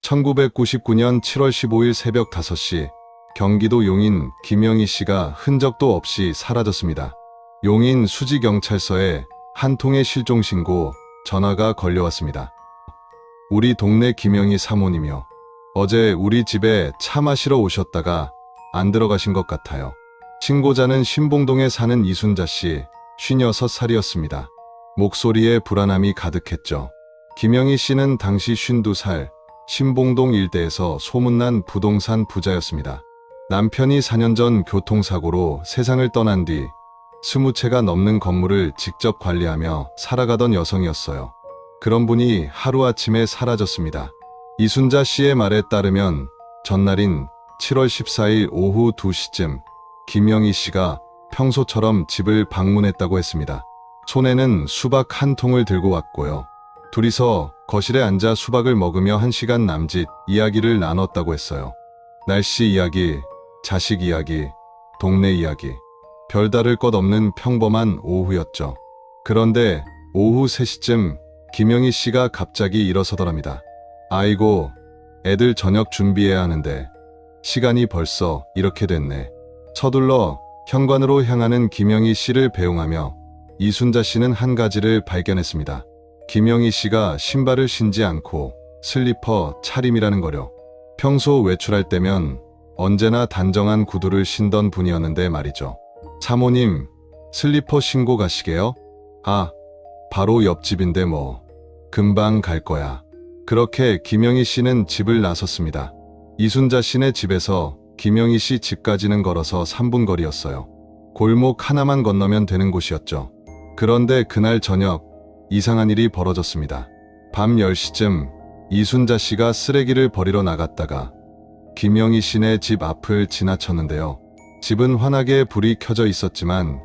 1999년 7월 15일 새벽 5시 경기도 용인 김영희 씨가 흔적도 없이 사라졌습니다. 용인 수지경찰서에 한 통의 실종신고 전화가 걸려왔습니다. 우리 동네 김영희 사모님이요. 어제 우리 집에 차 마시러 오셨다가 안 들어가신 것 같아요. 신고자는 신봉동에 사는 이순자 씨, 56살이었습니다. 목소리에 불안함이 가득했죠. 김영희 씨는 당시 52살, 신봉동 일대에서 소문난 부동산 부자였습니다. 남편이 4년 전 교통사고로 세상을 떠난 뒤 20채가 넘는 건물을 직접 관리하며 살아가던 여성이었어요. 그런 분이 하루아침에 사라졌습니다. 이순자 씨의 말에 따르면 전날인 7월 14일 오후 2시쯤 김영희 씨가 평소처럼 집을 방문했다고 했습니다. 손에는 수박 한 통을 들고 왔고요. 둘이서 거실에 앉아 수박을 먹으며 1시간 남짓 이야기를 나눴다고 했어요. 날씨 이야기, 자식 이야기, 동네 이야기. 별다를 것 없는 평범한 오후였죠. 그런데 오후 3시쯤 김영희 씨가 갑자기 일어서더랍니다. 아이고, 애들 저녁 준비해야 하는데 시간이 벌써 이렇게 됐네. 서둘러 현관으로 향하는 김영희 씨를 배웅하며 이순자 씨는 한 가지를 발견했습니다. 김영희 씨가 신발을 신지 않고 슬리퍼 차림이라는 거요. 평소 외출할 때면 언제나 단정한 구두를 신던 분이었는데 말이죠. 사모님, 슬리퍼 신고 가시게요? 아, 바로 옆집인데 뭐. 금방 갈 거야. 그렇게 김영희 씨는 집을 나섰습니다. 이순자 씨네 집에서 김영희 씨 집까지는 걸어서 3분 거리였어요. 골목 하나만 건너면 되는 곳이었죠. 그런데 그날 저녁 이상한 일이 벌어졌습니다. 밤 10시쯤 이순자 씨가 쓰레기를 버리러 나갔다가 김영희 씨네 집 앞을 지나쳤는데요. 집은 환하게 불이 켜져 있었지만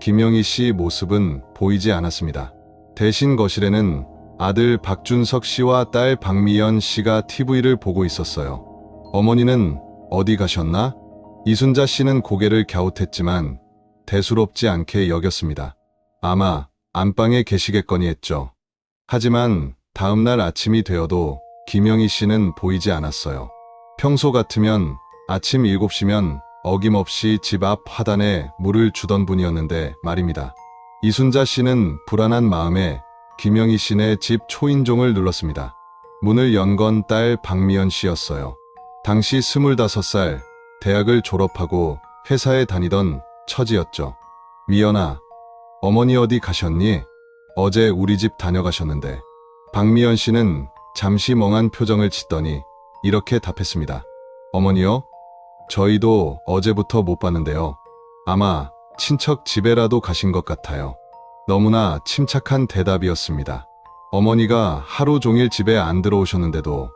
김영희 씨 모습은 보이지 않았습니다. 대신 거실에는 아들 박준석 씨와 딸 박미연 씨가 TV를 보고 있었어요. 어머니는 어디 가셨나? 이순자 씨는 고개를 갸웃했지만 대수롭지 않게 여겼습니다. 아마 안방에 계시겠거니 했죠. 하지만 다음날 아침이 되어도 김영희 씨는 보이지 않았어요. 평소 같으면 아침 7시면 어김없이 집 앞 화단에 물을 주던 분이었는데 말입니다. 이순자 씨는 불안한 마음에 김영희 씨네 집 초인종을 눌렀습니다. 문을 연 건 딸 박미연 씨였어요. 당시 25살, 대학을 졸업하고 회사에 다니던 처지였죠. 미연아, 어머니 어디 가셨니? 어제 우리 집 다녀가셨는데. 박미연 씨는 잠시 멍한 표정을 짓더니 이렇게 답했습니다. 어머니요? 저희도 어제부터 못 봤는데요. 아마 친척 집에라도 가신 것 같아요. 너무나 침착한 대답이었습니다. 어머니가 하루 종일 집에 안 들어오셨는데도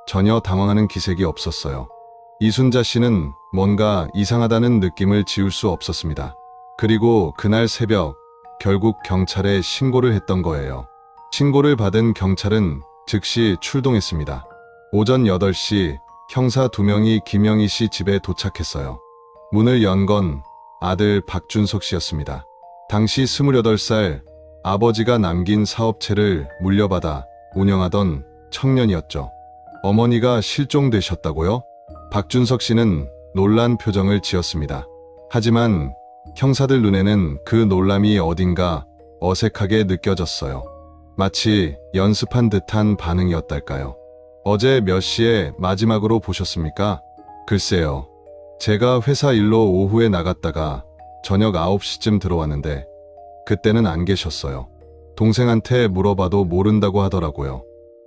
전혀 당황하는 기색이 없었어요. 이순자 씨는 뭔가 이상하다는 느낌을 지울 수 없었습니다. 그리고 그날 새벽 결국 경찰에 신고를 했던 거예요. 신고를 받은 경찰은 즉시 출동했습니다. 오전 8시 형사 2명이 김영희 씨 집에 도착했어요. 문을 연 건 아들 박준석 씨였습니다. 당시 28살, 아버지가 남긴 사업체를 물려받아 운영하던 청년이었죠. 어머니가 실종되셨다고요? 박준석 씨는 놀란 표정을 지었습니다. 하지만 형사들 눈에는 그 놀람이 어딘가 어색하게 느껴졌어요. 마치 연습한 듯한 반응이었달까요? 어제 몇 시에 마지막으로 보셨습니까? 글쎄요. 제가 회사 일로 오후에 나갔다가 저녁 9시쯤 들어왔는데 그때는 안 계셨어요. 동생한테 물어봐도 모른다고 하더라고요.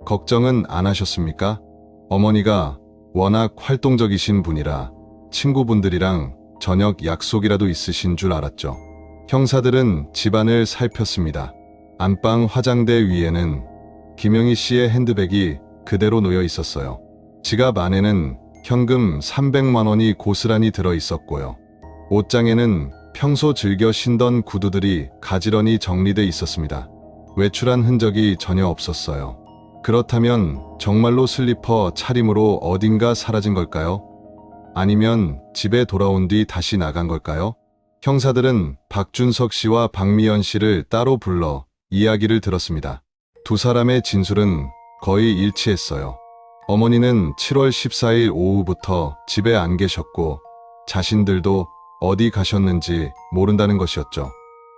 걱정은 안 하셨습니까? 어머니가 워낙 활동적이신 분이라 친구분들이랑 저녁 약속이라도 있으신 줄 알았죠. 형사들은 집안을 살폈습니다. 안방 화장대 위에는 김영희 씨의 핸드백이 그대로 놓여 있었어요. 지갑 안에는 현금 300만 원이 고스란히 들어 있었고요. 옷장에는 평소 즐겨 신던 구두들이 가지런히 정리돼 있었습니다. 외출한 흔적이 전혀 없었어요. 그렇다면 정말로 슬리퍼 차림으로 어딘가 사라진 걸까요? 아니면 집에 돌아온 뒤 다시 나간 걸까요? 형사들은 박준석 씨와 박미연 씨를 따로 불러 이야기를 들었습니다. 두 사람의 진술은 거의 일치했어요. 어머니는 7월 14일 오후부터 집에 안 계셨고 자신들도 어디 가셨는지 모른다는 것이었죠.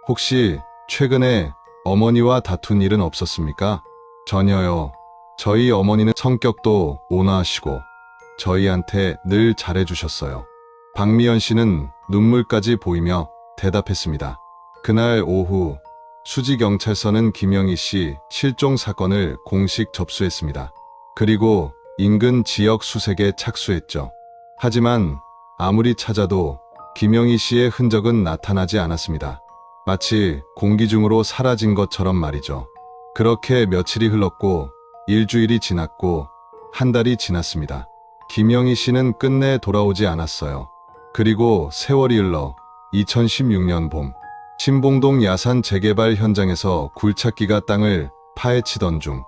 혹시 최근에 어머니와 다툰 일은 없었습니까? 전혀요. 저희 어머니는 성격도 온화하시고 저희한테 늘 잘해주셨어요. 박미연 씨는 눈물까지 보이며 대답했습니다. 그날 오후 수지경찰서는 김영희 씨 실종 사건을 공식 접수했습니다. 그리고 인근 지역 수색에 착수했죠. 하지만 아무리 찾아도 김영희 씨의 흔적은 나타나지 않았습니다. 마치 공기 중으로 사라진 것처럼 말이죠. 그렇게 며칠이 흘렀고 일주일이 지났고 한 달이 지났습니다. 김영희 씨는 끝내 돌아오지 않았어요. 그리고 세월이 흘러 2016년 봄 신봉동 야산 재개발 현장에서 굴착기가 땅을 파헤치던 중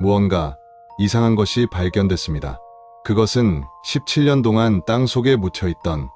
무언가 이상한 것이 발견됐습니다. 그것은 17년 동안 땅 속에 묻혀있던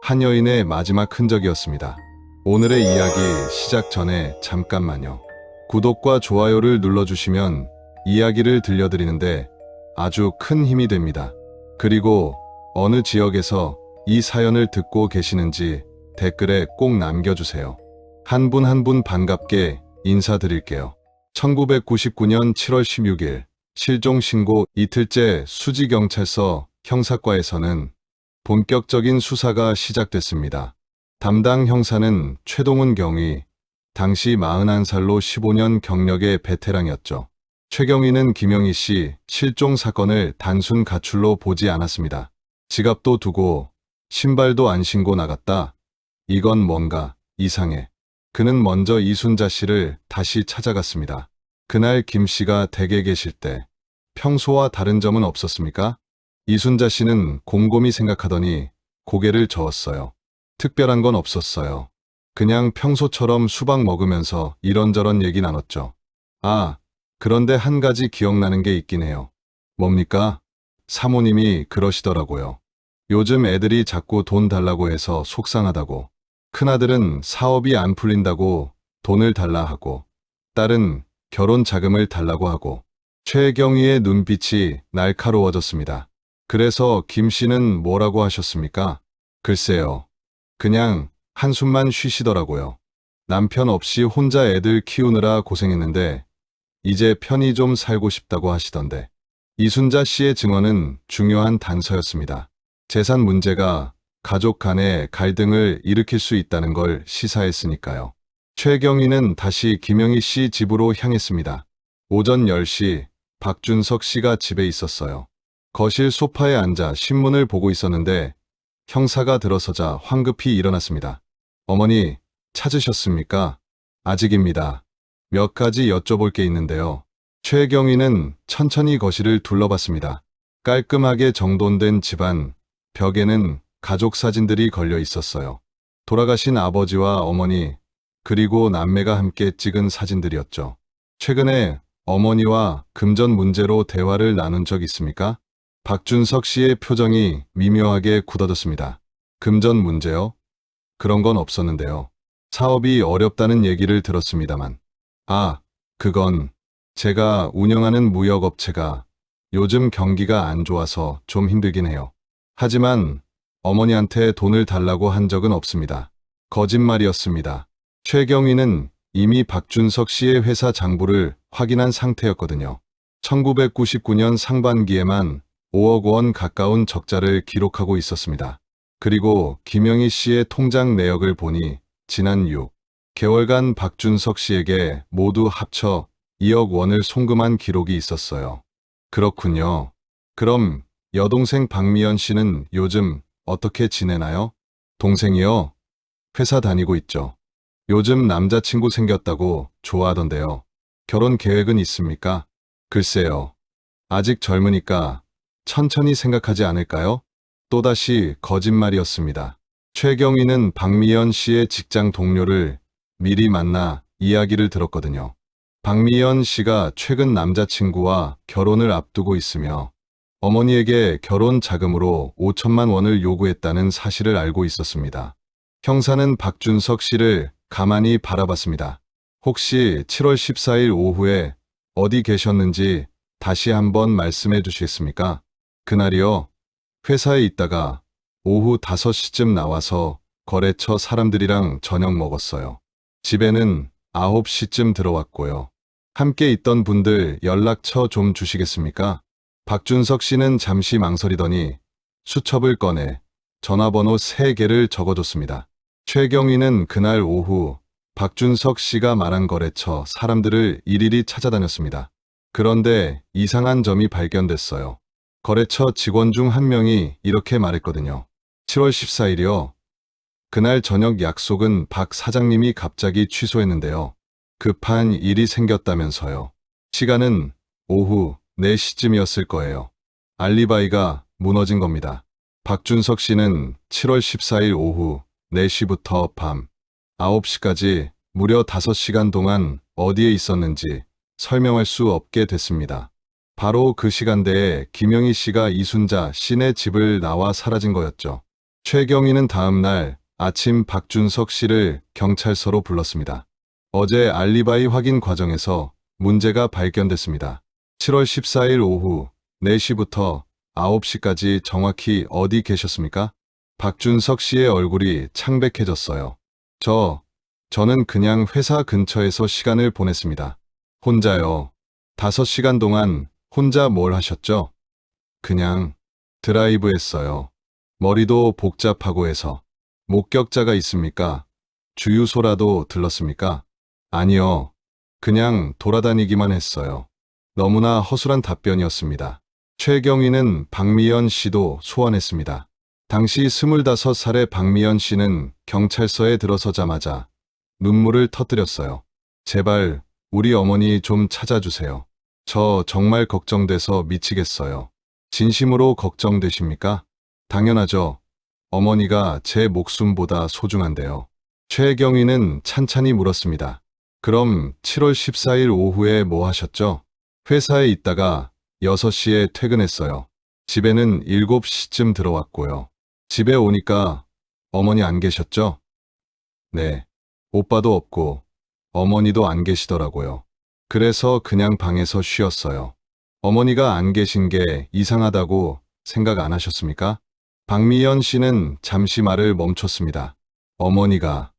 한 여인의 마지막 흔적이었습니다. 오늘의 이야기 시작 전에 잠깐만요. 구독과 좋아요를 눌러주시면 이야기를 들려드리는데 아주 큰 힘이 됩니다. 그리고 어느 지역에서 이 사연을 듣고 계시는지 댓글에 꼭 남겨주세요. 한 분 한 분 반갑게 인사드릴게요. 1999년 7월 16일 실종 신고 이틀째 수지경찰서 형사과에서는 본격적인 수사가 시작됐습니다. 담당 형사는 최동훈 경위, 당시 41살로 15년 경력의 베테랑이었죠. 최 경위는 김영희 씨 실종 사건을 단순 가출로 보지 않았습니다. 지갑도 두고 신발도 안 신고 나갔다. 이건 뭔가 이상해. 그는 먼저 이순자 씨를 다시 찾아갔습니다. 그날 김 씨가 댁에 계실 때 평소와 다른 점은 없었습니까? 이순자 씨는 곰곰이 생각하더니 고개를 저었어요. 특별한 건 없었어요. 그냥 평소처럼 수박 먹으면서 이런저런 얘기 나눴죠. 아, 그런데 한 가지 기억나는 게 있긴 해요. 뭡니까? 사모님이 그러시더라고요. 요즘 애들이 자꾸 돈 달라고 해서 속상하다고. 큰아들은 사업이 안 풀린다고 돈을 달라 하고, 딸은 결혼 자금을 달라고 하고. 최경희의 눈빛이 날카로워졌습니다. 그래서 김 씨는 뭐라고 하셨습니까? 글쎄요. 그냥 한숨만 쉬시더라고요. 남편 없이 혼자 애들 키우느라 고생했는데 이제 편히 좀 살고 싶다고 하시던데. 이순자 씨의 증언은 중요한 단서였습니다. 재산 문제가 가족 간의 갈등을 일으킬 수 있다는 걸 시사했으니까요. 최경희는 다시 김영희 씨 집으로 향했습니다. 오전 10시 박준석 씨가 집에 있었어요. 거실 소파에 앉아 신문을 보고 있었는데 형사가 들어서자 황급히 일어났습니다. 어머니, 찾으셨습니까? 아직입니다. 몇 가지 여쭤볼 게 있는데요. 최경희는 천천히 거실을 둘러봤습니다. 깔끔하게 정돈된 집안, 벽에는 가족 사진들이 걸려 있었어요. 돌아가신 아버지와 어머니, 그리고 남매가 함께 찍은 사진들이었죠. 최근에 어머니와 금전 문제로 대화를 나눈 적 있습니까? 박준석 씨의 표정이 미묘하게 굳어졌습니다. 금전 문제요? 그런 건 없었는데요. 사업이 어렵다는 얘기를 들었습니다만. 아, 그건 제가 운영하는 무역업체가 요즘 경기가 안 좋아서 좀 힘들긴 해요. 하지만 어머니한테 돈을 달라고 한 적은 없습니다. 거짓말이었습니다. 최경희는 이미 박준석 씨의 회사 장부를 확인한 상태였거든요. 1999년 상반기에만 5억 원 가까운 적자를 기록하고 있었습니다. 그리고 김영희 씨의 통장 내역을 보니 지난 6개월간 박준석 씨에게 모두 합쳐 2억 원을 송금한 기록이 있었어요. 그렇군요. 그럼 여동생 박미연 씨는 요즘 어떻게 지내나요? 동생이요? 회사 다니고 있죠. 요즘 남자친구 생겼다고 좋아하던데요. 결혼 계획은 있습니까? 글쎄요. 아직 젊으니까 천천히 생각하지 않을까요? 또다시 거짓말이었습니다. 최경희는 박미연 씨의 직장 동료를 미리 만나 이야기를 들었거든요. 박미연 씨가 최근 남자친구와 결혼을 앞두고 있으며 어머니에게 결혼 자금으로 5천만 원을 요구했다는 사실을 알고 있었습니다. 형사는 박준석 씨를 가만히 바라봤습니다. 혹시 7월 14일 오후에 어디 계셨는지 다시 한번 말씀해 주시겠습니까? 그날이요. 회사에 있다가 오후 5시쯤 나와서 거래처 사람들이랑 저녁 먹었어요. 집에는 9시쯤 들어왔고요. 함께 있던 분들 연락처 좀 주시겠습니까? 박준석 씨는 잠시 망설이더니 수첩을 꺼내 전화번호 3개를 적어줬습니다. 최경희는 그날 오후 박준석 씨가 말한 거래처 사람들을 일일이 찾아다녔습니다. 그런데 이상한 점이 발견됐어요. 거래처 직원 중 한 명이 이렇게 말했거든요. 7월 14일이요. 그날 저녁 약속은 박 사장님이 갑자기 취소했는데요. 급한 일이 생겼다면서요. 시간은 오후 4시쯤이었을 거예요. 알리바이가 무너진 겁니다. 박준석 씨는 7월 14일 오후 4시부터 밤 9시까지 무려 5시간 동안 어디에 있었는지 설명할 수 없게 됐습니다. 바로 그 시간대에 김영희 씨가 이순자 씨네 집을 나와 사라진 거였죠. 최경희는 다음 날 아침 박준석 씨를 경찰서로 불렀습니다. 어제 알리바이 확인 과정에서 문제가 발견됐습니다. 7월 14일 오후 4시부터 9시까지 정확히 어디 계셨습니까? 박준석 씨의 얼굴이 창백해졌어요. 저는 그냥 회사 근처에서 시간을 보냈습니다. 혼자요. 5시간 동안 혼자 뭘 하셨죠? 그냥 드라이브 했어요. 머리도 복잡하고 해서. 목격자가 있습니까? 주유소라도 들렀습니까? 아니요. 그냥 돌아다니기만 했어요. 너무나 허술한 답변이었습니다. 최경희는 박미연 씨도 소환했습니다. 당시 25살의 박미연 씨는 경찰서에 들어서자마자 눈물을 터뜨렸어요. 제발 우리 어머니 좀 찾아주세요. 저 정말 걱정돼서 미치겠어요. 진심으로 걱정되십니까? 당연하죠. 어머니가 제 목숨보다 소중한데요. 최경희는 찬찬히 물었습니다. 그럼 7월 14일 오후에 뭐 하셨죠? 회사에 있다가 6시에 퇴근했어요. 집에는 7시쯤 들어왔고요. 집에 오니까 어머니 안 계셨죠? 네. 오빠도 없고 어머니도 안 계시더라고요. 그래서 그냥 방에서 쉬었어요. 어머니가 안 계신 게 이상하다고 생각 안 하셨습니까? 박미연 씨는 잠시 말을 멈췄습니다. 어머니가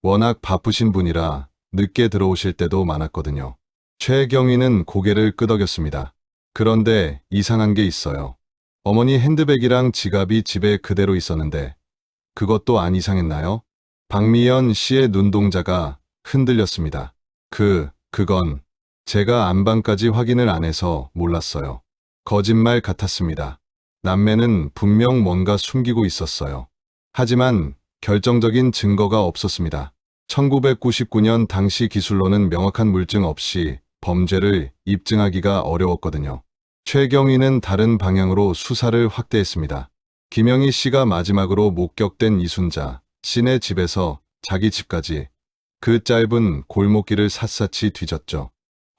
워낙 바쁘신 분이라 늦게 들어오실 때도 많았거든요. 최경희는 고개를 끄덕였습니다. 그런데 이상한 게 있어요. 어머니 핸드백이랑 지갑이 집에 그대로 있었는데 그것도 안 이상했나요? 박미연 씨의 눈동자가 흔들렸습니다. 그건 제가 안방까지 확인을 안 해서 몰랐어요. 거짓말 같았습니다. 남매는 분명 뭔가 숨기고 있었어요. 하지만 결정적인 증거가 없었습니다. 1999년 당시 기술로는 명확한 물증 없이 범죄를 입증하기가 어려웠거든요. 최경희는 다른 방향으로 수사를 확대했습니다. 김영희 씨가 마지막으로 목격된 이순자 씨네 집에서 자기 집까지 그 짧은 골목길을 샅샅이 뒤졌죠.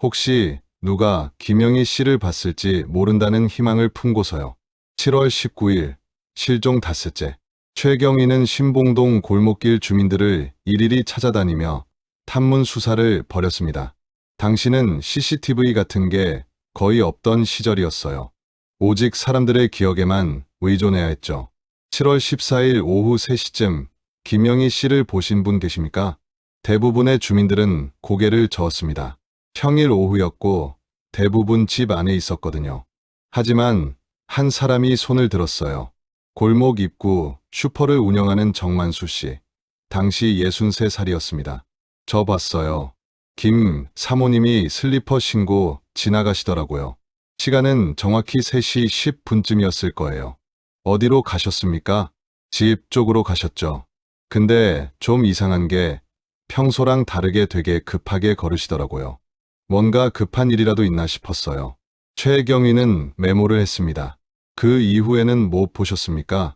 혹시 누가 김영희 씨를 봤을지 모른다는 희망을 품고서요. 7월 19일 실종 닷새째 최경희는 신봉동 골목길 주민들을 일일이 찾아다니며 탐문 수사를 벌였습니다. 당시는 CCTV 같은 게 거의 없던 시절이었어요. 오직 사람들의 기억에만 의존해야 했죠. 7월 14일 오후 3시쯤 김영희 씨를 보신 분 계십니까? 대부분의 주민들은 고개를 저었습니다. 평일 오후였고 대부분 집 안에 있었거든요. 하지만 한 사람이 손을 들었어요. 골목 입구 슈퍼를 운영하는 정만수 씨. 당시 63살이었습니다. 저 봤어요. 김 사모님이 슬리퍼 신고 지나가시더라고요. 시간은 정확히 3시 10분쯤이었을 거예요. 어디로 가셨습니까? 집 쪽으로 가셨죠. 근데 좀 이상한 게 평소랑 다르게 되게 급하게 걸으시더라고요. 뭔가 급한 일이라도 있나 싶었어요. 최경희는 메모를 했습니다. 그 이후에는 뭐 보셨습니까?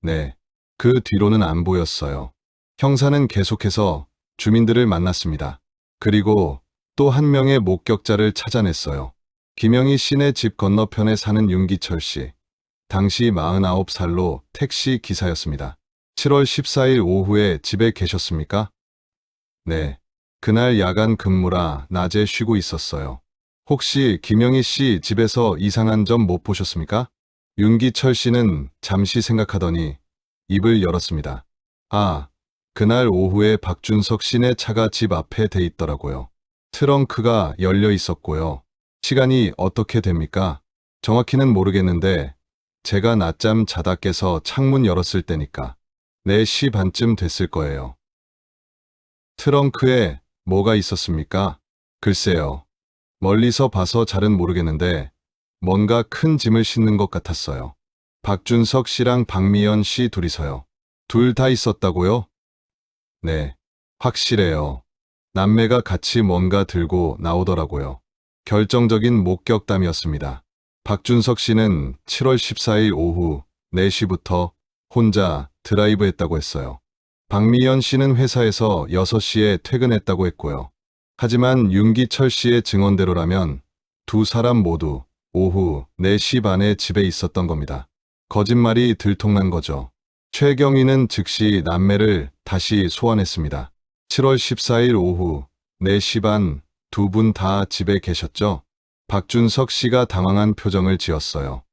네. 그 뒤로는 안 보였어요. 형사는 계속해서 주민들을 만났습니다. 그리고 또 한 명의 목격자를 찾아냈어요. 김영희 씨네 집 건너편에 사는 윤기철 씨. 당시 49살로 택시 기사였습니다. 7월 14일 오후에 집에 계셨습니까? 네. 그날 야간 근무라 낮에 쉬고 있었어요. 혹시 김영희 씨 집에서 이상한 점 못 보셨습니까? 윤기철 씨는 잠시 생각하더니 입을 열었습니다. 아, 그날 오후에 박준석 씨네 차가 집 앞에 대 있더라고요. 트렁크가 열려 있었고요. 시간이 어떻게 됩니까? 정확히는 모르겠는데 제가 낮잠 자다 깨서 창문 열었을 때니까 4시 반쯤 됐을 거예요. 트렁크에 뭐가 있었습니까? 글쎄요. 멀리서 봐서 잘은 모르겠는데 뭔가 큰 짐을 싣는 것 같았어요. 박준석 씨랑 박미연 씨 둘이서요. 둘 다 있었다고요? 네, 확실해요. 남매가 같이 뭔가 들고 나오더라고요. 결정적인 목격담이었습니다. 박준석 씨는 7월 14일 오후 4시부터 혼자 드라이브 했다고 했어요. 박미연 씨는 회사에서 6시에 퇴근했다고 했고요. 하지만 윤기철 씨의 증언대로라면 두 사람 모두 오후 4시 반에 집에 있었던 겁니다. 거짓말이 들통난 거죠. 최경희는 즉시 남매를 다시 소환했습니다. 7월 14일 오후 4시 반 두 분 다 집에 계셨죠? 박준석 씨가 당황한 표정을 지었어요.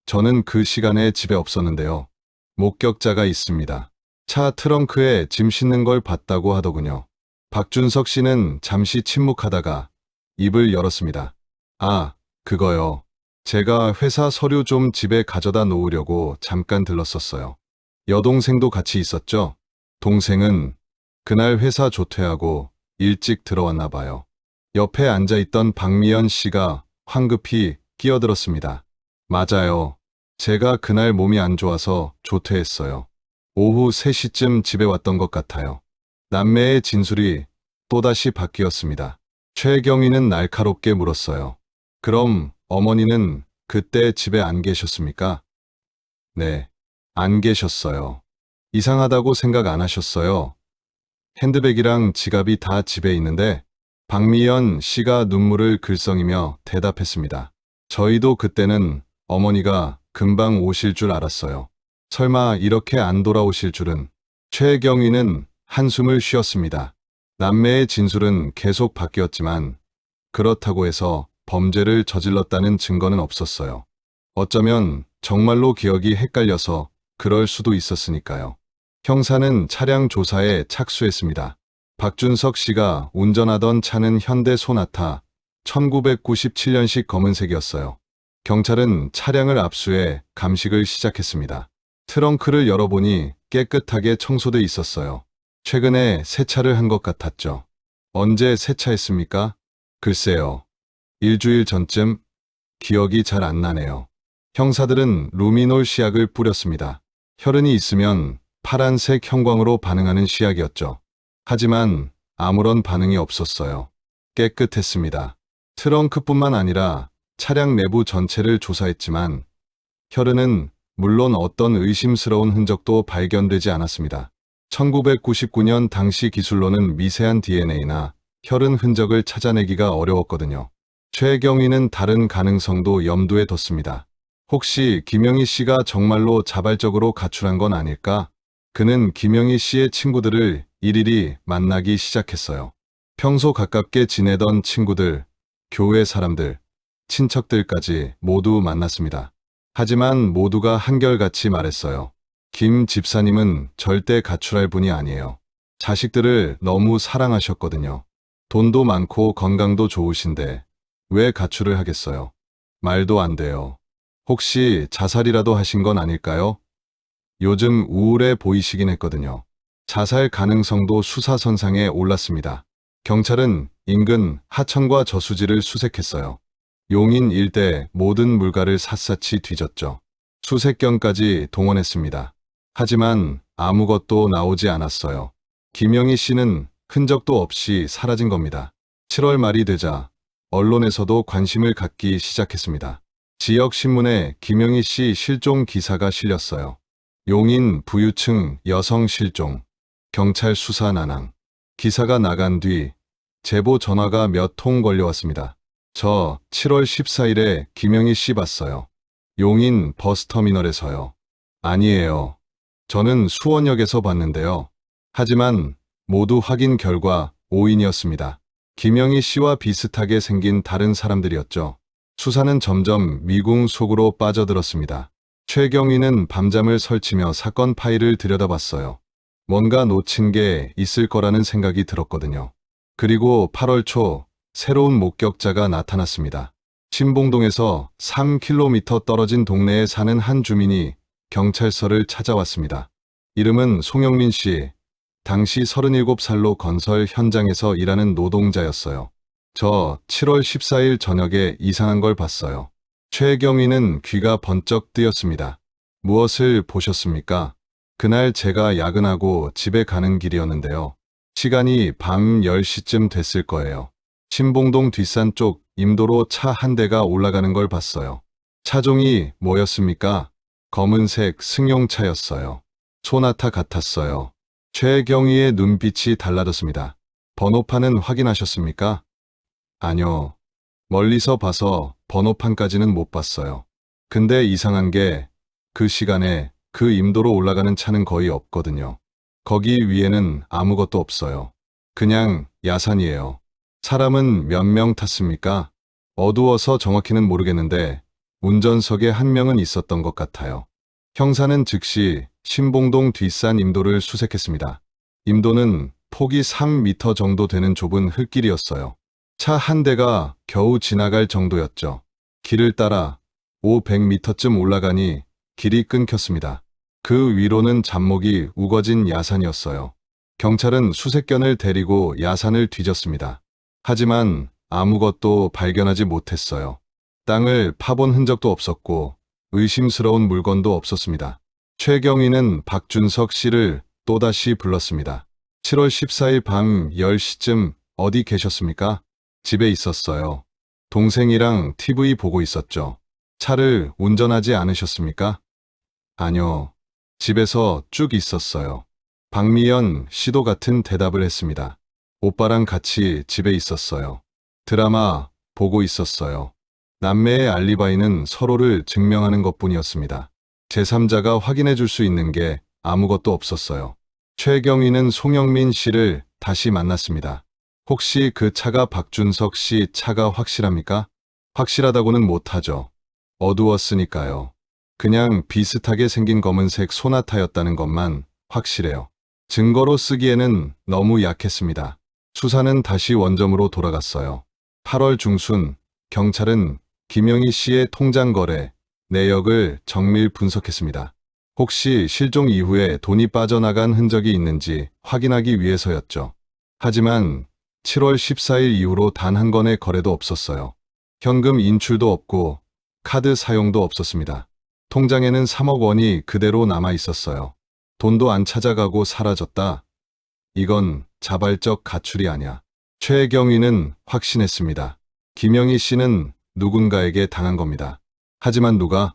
저는 그 시간에 집에 없었는데요. 목격자가 있습니다. 차 트렁크에 짐 싣는 걸 봤다고 하더군요. 박준석 씨는 잠시 침묵하다가 입을 열었습니다. 아, 그거요. 제가 회사 서류 좀 집에 가져다 놓으려고 잠깐 들렀었어요. 여동생도 같이 있었죠? 동생은 그날 회사 조퇴하고 일찍 들어왔나 봐요. 옆에 앉아있던 박미연 씨가 황급히 끼어들었습니다. 맞아요. 제가 그날 몸이 안 좋아서 조퇴했어요. 오후 3시쯤 집에 왔던 것 같아요. 남매의 진술이 또다시 바뀌었습니다. 최경희는 날카롭게 물었어요. 그럼 어머니는 그때 집에 안 계셨습니까? 네, 안 계셨어요. 이상하다고 생각 안 하셨어요. 핸드백이랑 지갑이 다 집에 있는데 박미연 씨가 눈물을 글썽이며 대답했습니다. 저희도 그때는 어머니가 금방 오실 줄 알았어요. 설마 이렇게 안 돌아오실 줄은. 최경희는 한숨을 쉬었습니다. 남매의 진술은 계속 바뀌었지만 그렇다고 해서 범죄를 저질렀다는 증거는 없었어요. 어쩌면 정말로 기억이 헷갈려서 그럴 수도 있었으니까요. 형사는 차량 조사에 착수했습니다. 박준석 씨가 운전하던 차는 현대 소나타 1997년식 검은색이었어요. 경찰은 차량을 압수해 감식을 시작했습니다. 트렁크를 열어보니 깨끗하게 청소돼 있었어요. 최근에 세차를 한 것 같았죠. 언제 세차했습니까? 글쎄요. 일주일 전쯤? 기억이 잘 안 나네요. 형사들은 루미놀 시약을 뿌렸습니다. 혈흔이 있으면 파란색 형광으로 반응하는 시약이었죠. 하지만 아무런 반응이 없었어요. 깨끗했습니다. 트렁크뿐만 아니라 차량 내부 전체를 조사했지만 혈흔은 물론 어떤 의심스러운 흔적도 발견되지 않았습니다. 1999년 당시 기술로는 미세한 DNA나 혈흔 흔적을 찾아내기가 어려웠거든요. 최경희는 다른 가능성도 염두에 뒀습니다. 혹시 김영희 씨가 정말로 자발적으로 가출한 건 아닐까? 그는 김영희 씨의 친구들을 일일이 만나기 시작했어요. 평소 가깝게 지내던 친구들, 교회 사람들, 친척들까지 모두 만났습니다. 하지만 모두가 한결같이 말했어요. 김 집사님은 절대 가출할 분이 아니에요. 자식들을 너무 사랑하셨거든요. 돈도 많고 건강도 좋으신데 왜 가출을 하겠어요? 말도 안 돼요. 혹시 자살이라도 하신 건 아닐까요? 요즘 우울해 보이시긴 했거든요. 자살 가능성도 수사선상에 올랐습니다. 경찰은 인근 하천과 저수지를 수색했어요. 용인 일대 모든 물가를 샅샅이 뒤졌죠. 수색견까지 동원했습니다. 하지만 아무것도 나오지 않았어요. 김영희 씨는 흔적도 없이 사라진 겁니다. 7월 말이 되자 언론에서도 관심을 갖기 시작했습니다. 지역 신문에 김영희 씨 실종 기사가 실렸어요. 용인 부유층 여성 실종, 경찰 수사 난항. 기사가 나간 뒤 제보 전화가 몇 통 걸려왔습니다. 저 7월 14일에 김영희 씨 봤어요. 용인 버스터미널에서요. 아니에요. 저는 수원역에서 봤는데요. 하지만 모두 확인 결과 오인이었습니다. 김영희 씨와 비슷하게 생긴 다른 사람들이었죠. 수사는 점점 미궁 속으로 빠져들었습니다. 최경희는 밤잠을 설치며 사건 파일을 들여다봤어요. 뭔가 놓친 게 있을 거라는 생각이 들었거든요. 그리고 8월 초 새로운 목격자가 나타났습니다. 신봉동에서 3km 떨어진 동네에 사는 한 주민이 경찰서를 찾아왔습니다. 이름은 송영민 씨. 당시 37살로 건설 현장에서 일하는 노동자였어요. 저 7월 14일 저녁에 이상한 걸 봤어요. 최경희는 귀가 번쩍 뜨였습니다. 무엇을 보셨습니까? 그날 제가 야근하고 집에 가는 길이었는데요. 시간이 밤 10시쯤 됐을 거예요. 신봉동 뒷산 쪽 임도로 차 한 대가 올라가는 걸 봤어요. 차종이 뭐였습니까? 검은색 승용차였어요. 소나타 같았어요. 최경희의 눈빛이 달라졌습니다. 번호판은 확인하셨습니까? 아니요. 멀리서 봐서 번호판까지는 못 봤어요. 근데 이상한 게 그 시간에 그 임도로 올라가는 차는 거의 없거든요. 거기 위에는 아무것도 없어요. 그냥 야산이에요. 사람은 몇 명 탔습니까? 어두워서 정확히는 모르겠는데 운전석에 한 명은 있었던 것 같아요. 형사는 즉시 신봉동 뒷산 임도를 수색했습니다. 임도는 폭이 3m 정도 되는 좁은 흙길이었어요. 차 한 대가 겨우 지나갈 정도였죠. 길을 따라 500m쯤 올라가니 길이 끊겼습니다. 그 위로는 잡목이 우거진 야산이었어요. 경찰은 수색견을 데리고 야산을 뒤졌습니다. 하지만 아무것도 발견하지 못했어요. 땅을 파본 흔적도 없었고 의심스러운 물건도 없었습니다. 최경희는 박준석 씨를 또다시 불렀습니다. 7월 14일 밤 10시쯤 어디 계셨습니까? 집에 있었어요. 동생이랑 TV 보고 있었죠. 차를 운전하지 않으셨습니까? 아니요. 집에서 쭉 있었어요. 박미연 씨도 같은 대답을 했습니다. 오빠랑 같이 집에 있었어요. 드라마 보고 있었어요. 남매의 알리바이는 서로를 증명하는 것뿐이었습니다. 제3자가 확인해 줄 수 있는 게 아무것도 없었어요. 최경희는 송영민 씨를 다시 만났습니다. 혹시 그 차가 박준석 씨 차가 확실합니까? 확실하다고는 못하죠. 어두웠으니까요. 그냥 비슷하게 생긴 검은색 소나타였다는 것만 확실해요. 증거로 쓰기에는 너무 약했습니다. 수사는 다시 원점으로 돌아갔어요. 8월 중순 경찰은 김영희 씨의 통장 거래 내역을 정밀 분석했습니다. 혹시 실종 이후에 돈이 빠져나간 흔적이 있는지 확인하기 위해서였죠. 하지만 7월 14일 이후로 단 한 건의 거래도 없었어요. 현금 인출도 없고 카드 사용도 없었습니다. 통장에는 3억 원이 그대로 남아 있었어요. 돈도 안 찾아가고 사라졌다. 이건 자발적 가출이 아니야. 최경희는 확신했습니다. 김영희 씨는 누군가에게 당한 겁니다. 하지만 누가?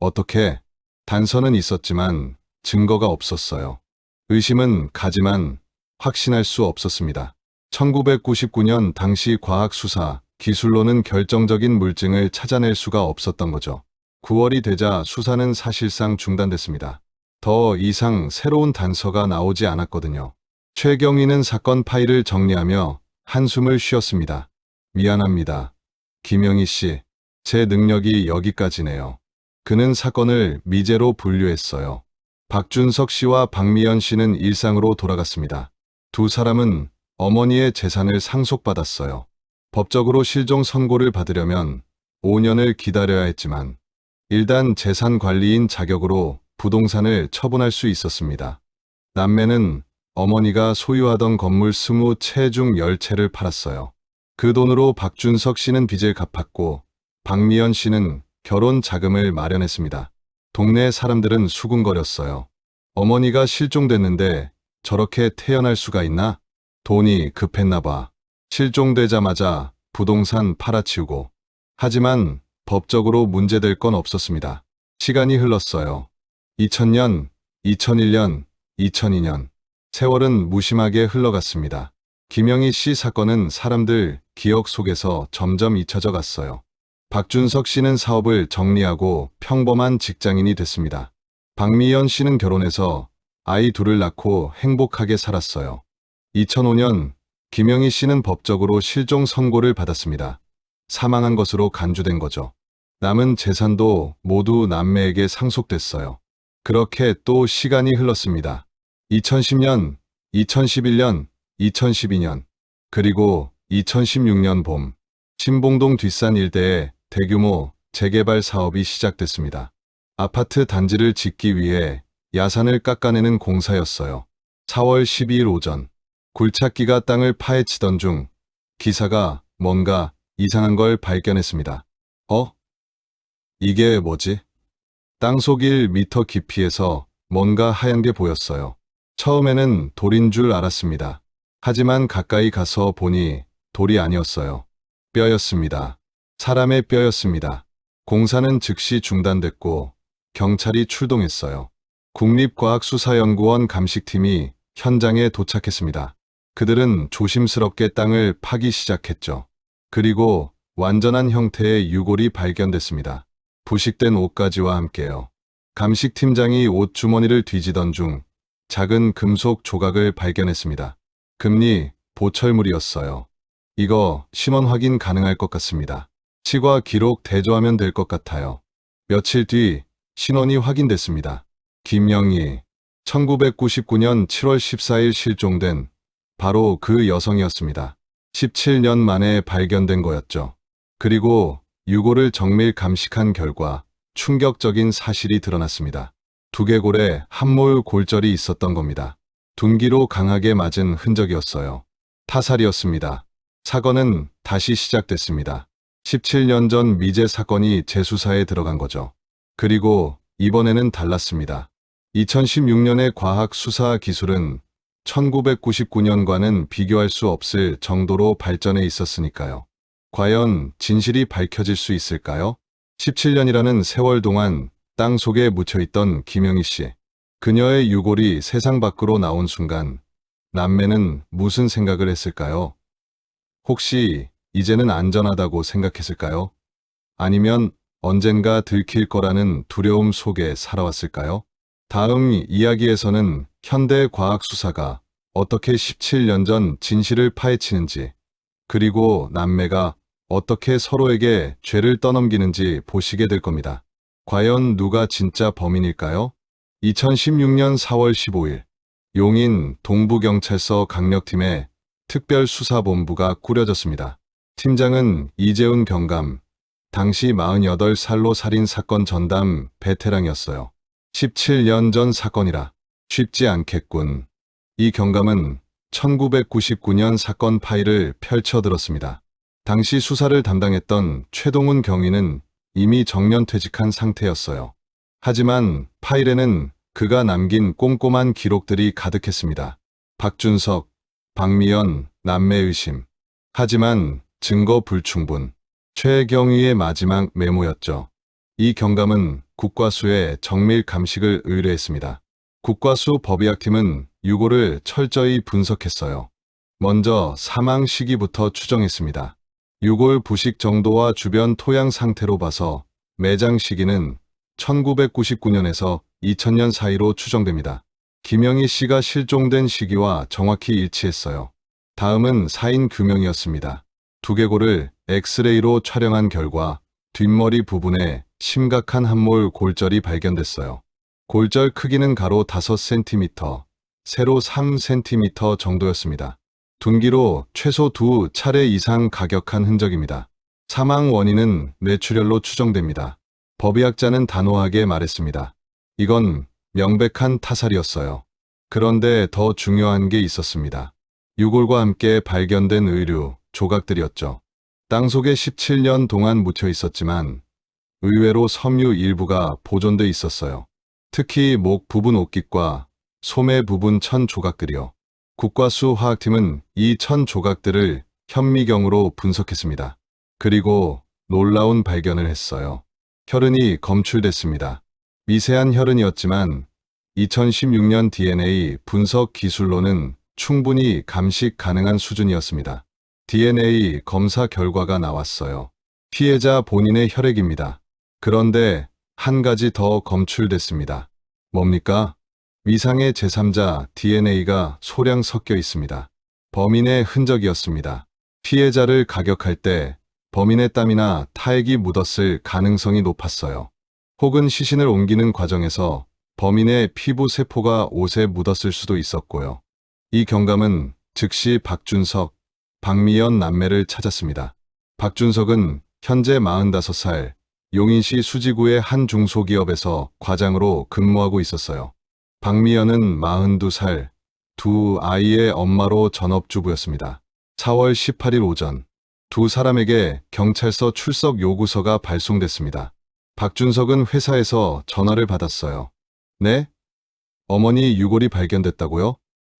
어떻게? 단서는 있었지만 증거가 없었어요. 의심은 가지만 확신할 수 없었습니다. 1999년 당시 과학수사, 기술로는 결정적인 물증을 찾아낼 수가 없었던 거죠. 9월이 되자 수사는 사실상 중단됐습니다. 더 이상 새로운 단서가 나오지 않았거든요. 최경희는 사건 파일을 정리하며 한숨을 쉬었습니다. 미안합니다. 김영희 씨, 제 능력이 여기까지네요. 그는 사건을 미제로 분류했어요. 박준석 씨와 박미연 씨는 일상으로 돌아갔습니다. 두 사람은 어머니의 재산을 상속받았어요. 법적으로 실종 선고를 받으려면 5년을 기다려야 했지만 일단 재산관리인 자격으로 부동산을 처분할 수 있었습니다. 남매는 어머니가 소유하던 건물 20채 중 10채를 팔았어요. 그 돈으로 박준석 씨는 빚을 갚았고 박미연 씨는 결혼 자금을 마련했습니다. 동네 사람들은 수군거렸어요. 어머니가 실종됐는데 저렇게 태어날 수가 있나? 돈이 급했나 봐. 실종되자마자 부동산 팔아치우고. 하지만 법적으로 문제될 건 없었습니다. 시간이 흘렀어요. 2000년, 2001년, 2002년. 세월은 무심하게 흘러갔습니다. 김영희 씨 사건은 사람들 기억 속에서 점점 잊혀져 갔어요. 박준석 씨는 사업을 정리하고 평범한 직장인이 됐습니다. 박미연 씨는 결혼해서 아이 둘을 낳고 행복하게 살았어요. 2005년 김영희 씨는 법적으로 실종 선고를 받았습니다. 사망한 것으로 간주된 거죠. 남은 재산도 모두 남매에게 상속됐어요. 그렇게 또 시간이 흘렀습니다. 2010년, 2011년, 2012년, 그리고 2016년 봄, 신봉동 뒷산 일대에 대규모 재개발 사업이 시작됐습니다. 아파트 단지를 짓기 위해 야산을 깎아내는 공사였어요. 4월 12일 오전, 굴착기가 땅을 파헤치던 중 기사가 뭔가 이상한 걸 발견했습니다. 이게 뭐지? 땅속 1m 깊이에서 뭔가 하얀 게 보였어요. 처음에는 돌인 줄 알았습니다. 하지만 가까이 가서 보니 돌이 아니었어요. 뼈였습니다. 사람의 뼈였습니다. 공사는 즉시 중단됐고 경찰이 출동했어요. 국립과학수사연구원 감식팀이 현장에 도착했습니다. 그들은 조심스럽게 땅을 파기 시작했죠. 그리고 완전한 형태의 유골이 발견됐습니다. 부식된 옷가지와 함께요. 감식팀장이 옷 주머니를 뒤지던 중 작은 금속 조각을 발견했습니다. 금리 보철물이었어요. 이거 신원 확인 가능할 것 같습니다. 치과 기록 대조하면 될 것 같아요. 며칠 뒤 신원이 확인됐습니다. 김영희, 1999년 7월 14일 실종된 바로 그 여성이었습니다. 17년 만에 발견된 거였죠. 그리고 유골을 정밀 감식한 결과 충격적인 사실이 드러났습니다. 두개골에 함몰 골절이 있었던 겁니다. 둔기로 강하게 맞은 흔적이었어요. 타살이었습니다. 사건은 다시 시작됐습니다. 17년 전 미제 사건이 재수사에 들어간 거죠. 그리고 이번에는 달랐습니다. 2016년의 과학 수사 기술은 1999년과는 비교할 수 없을 정도로 발전해 있었으니까요. 과연 진실이 밝혀질 수 있을까요? 17년이라는 세월 동안 땅 속에 묻혀있던 김영희 씨. 그녀의 유골이 세상 밖으로 나온 순간 남매는 무슨 생각을 했을까요? 혹시 이제는 안전하다고 생각했을까요? 아니면 언젠가 들킬 거라는 두려움 속에 살아왔을까요? 다음 이야기에서는 현대 과학 수사가 어떻게 17년 전 진실을 파헤치는지, 그리고 남매가 어떻게 서로에게 죄를 떠넘기는지 보시게 될 겁니다. 과연 누가 진짜 범인일까요? 2016년 4월 15일, 용인 동부경찰서 강력팀의 특별수사본부가 꾸려졌습니다. 팀장은 이재훈 경감, 당시 48살로 살인사건 전담 베테랑이었어요. 17년 전 사건이라 쉽지 않겠군. 이 경감은 1999년 사건 파일을 펼쳐들었습니다. 당시 수사를 담당했던 최동훈 경위는 이미 정년퇴직한 상태였어요. 하지만 파일에는 그가 남긴 꼼꼼한 기록들이 가득했습니다. 박준석, 박미연, 남매 의심. 하지만 증거 불충분. 최경희의 마지막 메모였죠. 이 경감은 국과수에 정밀 감식을 의뢰했습니다. 국과수 법의학팀은 유골을 철저히 분석했어요. 먼저 사망 시기부터 추정했습니다. 유골 부식 정도와 주변 토양 상태로 봐서 매장 시기는 1999년에서 2000년 사이로 추정됩니다. 김영희 씨가 실종된 시기와 정확히 일치했어요. 다음은 사인 규명이었습니다. 두개골을 엑스레이로 촬영한 결과 뒷머리 부분에 심각한 함몰 골절이 발견됐어요. 골절 크기는 가로 5cm, 세로 3cm 정도였습니다. 둔기로 최소 2차례 이상 가격한 흔적입니다. 사망 원인은 뇌출혈로 추정됩니다. 법의학자는 단호하게 말했습니다. 이건 명백한 타살이었어요. 그런데 더 중요한 게 있었습니다. 유골과 함께 발견된 의류, 조각들이었죠. 땅속에 17년 동안 묻혀 있었지만 의외로 섬유 일부가 보존돼 있었어요. 특히 목 부분 옷깃과 소매 부분 천 조각들이요. 국과수 화학팀은 이 천 조각들을 현미경으로 분석했습니다. 그리고 놀라운 발견을 했어요. 혈흔이 검출됐습니다. 미세한 혈흔이었지만 2016년 DNA 분석 기술로는 충분히 감식 가능한 수준이었습니다. DNA 검사 결과가 나왔어요. 피해자 본인의 혈액입니다. 그런데 한 가지 더 검출됐습니다. 뭡니까? 위상의 제3자 DNA가 소량 섞여 있습니다. 범인의 흔적이었습니다. 피해자를 가격할 때 범인의 땀이나 타액이 묻었을 가능성이 높았어요. 혹은 시신을 옮기는 과정에서 범인의 피부 세포가 옷에 묻었을 수도 있었고요. 이 경감은 즉시 박준석, 박미연 남매를 찾았습니다. 박준석은 현재 45살, 용인시 수지구의 한 중소기업에서 과장으로 근무하고 있었어요. 박미연은 42살, 두 아이의 엄마로 전업주부였습니다. 4월 18일 오전, 두 사람에게 경찰서 출석 요구서가 발송됐습니다. 박준석은 회사에서 전화를 받았어요. 네? 어머니 유골이 발견됐다고요?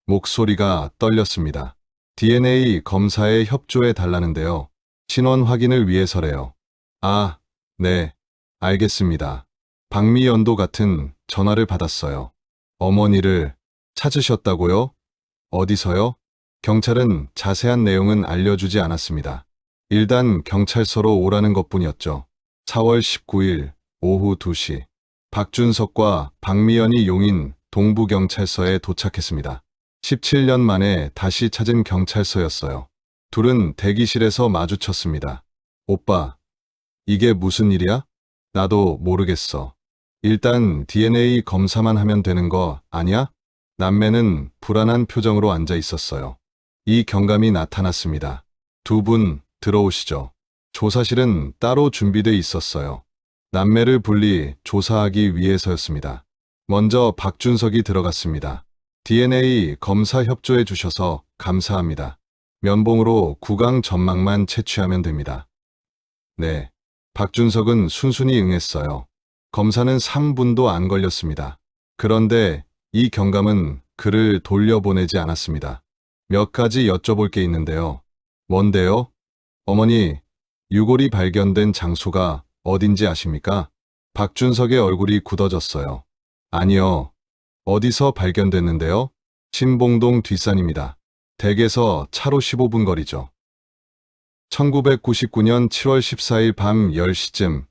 목소리가 떨렸습니다. DNA 검사에 협조해 달라는데요. 신원 확인을 위해서래요. 아, 네, 알겠습니다. 박미연도 같은 전화를 받았어요. 어머니를 찾으셨다고요? 어디서요? 경찰은 자세한 내용은 알려주지 않았습니다. 일단 경찰서로 오라는 것뿐이었죠. 4월 19일 오후 2시, 박준석과 박미연이 용인 동부경찰서에 도착했습니다. 17년 만에 다시 찾은 경찰서였어요. 둘은 대기실에서 마주쳤습니다. 오빠, 이게 무슨 일이야? 나도 모르겠어. 일단 DNA 검사만 하면 되는 거 아니야? 남매는 불안한 표정으로 앉아 있었어요. 이 경감이 나타났습니다. 두 분 들어오시죠. 조사실은 따로 준비돼 있었어요. 남매를 분리 조사하기 위해서였습니다. 먼저 박준석이 들어갔습니다. DNA 검사 협조해 주셔서 감사합니다. 면봉으로 구강 점막만 채취하면 됩니다. 네. 박준석은 순순히 응했어요. 검사는 3분도 안 걸렸습니다. 그런데 이 경감은 그를 돌려보내지 않았습니다. 몇 가지 여쭤볼 게 있는데요. 뭔데요? 어머니, 유골이 발견된 장소가 어딘지 아십니까? 박준석의 얼굴이 굳어졌어요. 아니요. 어디서 발견됐는데요? 신봉동 뒷산입니다. 댁에서 차로 15분 거리죠. 1999년 7월 14일 밤 10시쯤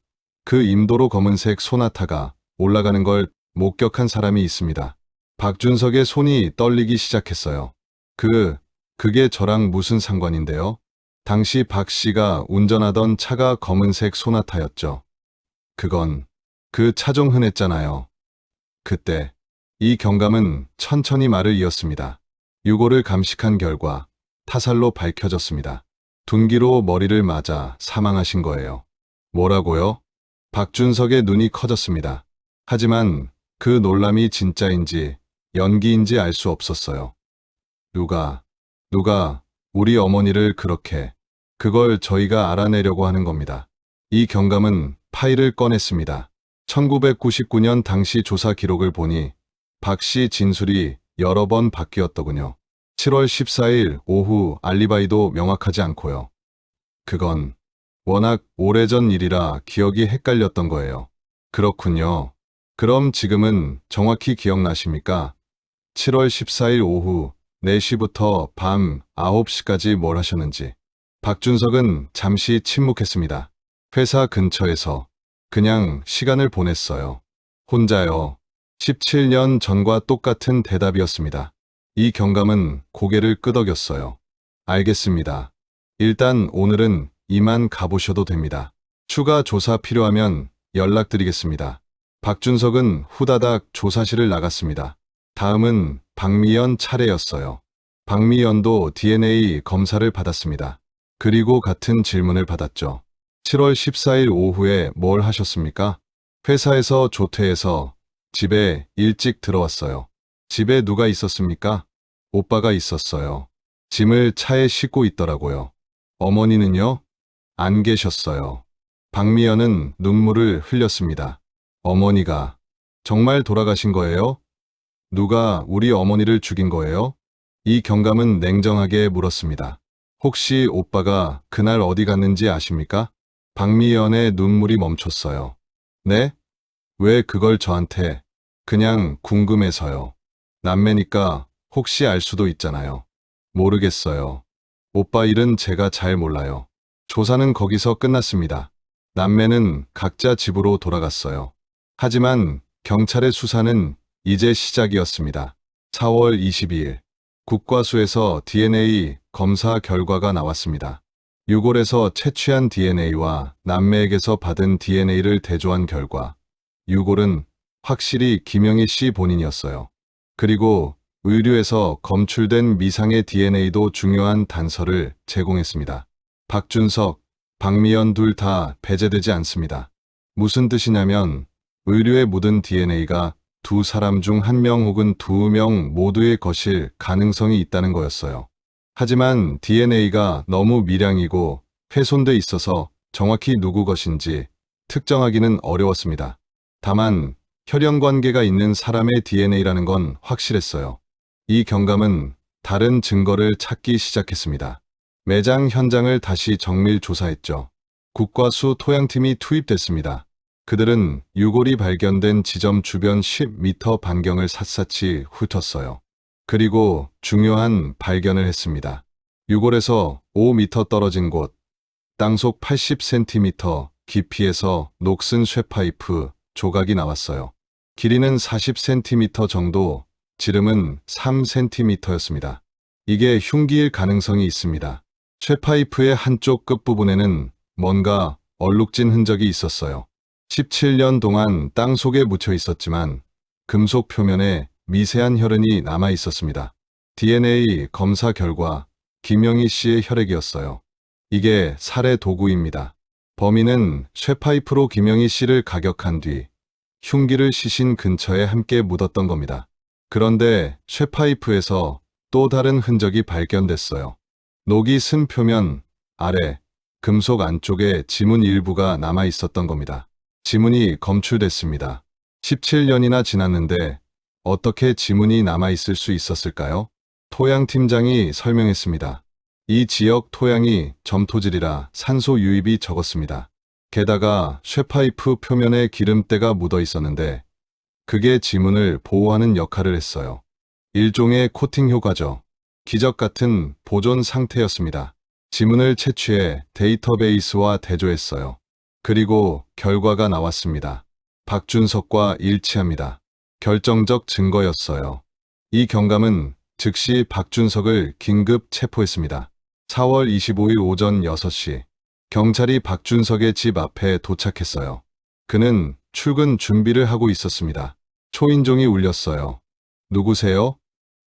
그 임도로 검은색 소나타가 올라가는 걸 목격한 사람이 있습니다. 박준석의 손이 떨리기 시작했어요. 그게 저랑 무슨 상관인데요? 당시 박 씨가 운전하던 차가 검은색 소나타였죠. 그건 그 차종 흔했잖아요. 그때 이 경감은 천천히 말을 이었습니다. 유골을 감식한 결과 타살로 밝혀졌습니다. 둔기로 머리를 맞아 사망하신 거예요. 뭐라고요? 박준석의 눈이 커졌습니다. 하지만 그 놀람이 진짜인지 연기인지 알 수 없었어요. 누가 우리 어머니를 그렇게, 그걸 저희가 알아내려고 하는 겁니다. 이 경감은 파일을 꺼냈습니다. 1999년 당시 조사 기록을 보니 박 씨 진술이 여러 번 바뀌었더군요. 7월 14일 오후 알리바이도 명확하지 않고요. 그건 워낙 오래전 일이라 기억이 헷갈렸던 거예요. 그렇군요. 그럼 지금은 정확히 기억나십니까? 7월 14일 오후 4시부터 밤 9시까지 뭘 하셨는지. 박준석은 잠시 침묵했습니다. 회사 근처에서 그냥 시간을 보냈어요. 혼자요. 17년 전과 똑같은 대답이었습니다. 이 경감은 고개를 끄덕였어요. 알겠습니다. 일단 오늘은 이만 가보셔도 됩니다. 추가 조사 필요하면 연락드리겠습니다. 박준석은 후다닥 조사실을 나갔습니다. 다음은 박미연 차례였어요. 박미연도 DNA 검사를 받았습니다. 그리고 같은 질문을 받았죠. 7월 14일 오후에 뭘 하셨습니까? 회사에서 조퇴해서 집에 일찍 들어왔어요. 집에 누가 있었습니까? 오빠가 있었어요. 짐을 차에 싣고 있더라고요. 어머니는요? 안 계셨어요. 박미연은 눈물을 흘렸습니다. 어머니가 정말 돌아가신 거예요? 누가 우리 어머니를 죽인 거예요? 이 경감은 냉정하게 물었습니다. 혹시 오빠가 그날 어디 갔는지 아십니까? 박미연의 눈물이 멈췄어요. 네? 왜 그걸 저한테? 그냥 궁금해서요. 남매니까 혹시 알 수도 있잖아요. 모르겠어요. 오빠 일은 제가 잘 몰라요. 조사는 거기서 끝났습니다. 남매는 각자 집으로 돌아갔어요. 하지만 경찰의 수사는 이제 시작이었습니다. 4월 22일 국과수에서 DNA 검사 결과가 나왔습니다. 유골에서 채취한 DNA와 남매에게서 받은 DNA를 대조한 결과 유골은 확실히 김영희 씨 본인이었어요. 그리고 의류에서 검출된 미상의 DNA도 중요한 단서를 제공했습니다. 박준석, 박미연 둘 다 배제되지 않습니다. 무슨 뜻이냐면 의류에 묻은 DNA가 두 사람 중 한 명 혹은 두 명 모두의 것일 가능성이 있다는 거였어요. 하지만 DNA가 너무 미량이고 훼손돼 있어서 정확히 누구 것인지 특정하기는 어려웠습니다. 다만 혈연 관계가 있는 사람의 DNA라는 건 확실했어요. 이 경감은 다른 증거를 찾기 시작했습니다. 매장 현장을 다시 정밀 조사했죠. 국과수 토양팀이 투입됐습니다. 그들은 유골이 발견된 지점 주변 10m 반경을 샅샅이 훑었어요. 그리고 중요한 발견을 했습니다. 유골에서 5m 떨어진 곳, 땅속 80cm 깊이에서 녹슨 쇠파이프 조각이 나왔어요. 길이는 40cm 정도, 지름은 3cm였습니다. 이게 흉기일 가능성이 있습니다. 쇠파이프의 한쪽 끝부분에는 뭔가 얼룩진 흔적이 있었어요. 17년 동안 땅 속에 묻혀 있었지만 금속 표면에 미세한 혈흔이 남아 있었습니다. DNA 검사 결과 김영희 씨의 혈액이었어요. 이게 살해 도구입니다. 범인은 쇠파이프로 김영희 씨를 가격한 뒤 흉기를 시신 근처에 함께 묻었던 겁니다. 그런데 쇠파이프에서 또 다른 흔적이 발견됐어요. 녹이 쓴 표면 아래 금속 안쪽에 지문 일부가 남아 있었던 겁니다. 지문이 검출됐습니다. 17년이나 지났는데 어떻게 지문이 남아있을 수 있었을까요? 토양팀장이 설명했습니다. 이 지역 토양이 점토질이라 산소 유입이 적었습니다. 게다가 쇠파이프 표면에 기름때가 묻어 있었는데 그게 지문을 보호하는 역할을 했어요. 일종의 코팅 효과죠. 기적 같은 보존 상태였습니다. 지문을 채취해 데이터베이스와 대조했어요. 그리고 결과가 나왔습니다. 박준석과 일치합니다. 결정적 증거였어요. 이 경감은 즉시 박준석을 긴급 체포했습니다. 4월 25일 오전 6시, 경찰이 박준석의 집 앞에 도착했어요. 그는 출근 준비를 하고 있었습니다. 초인종이 울렸어요. 누구세요?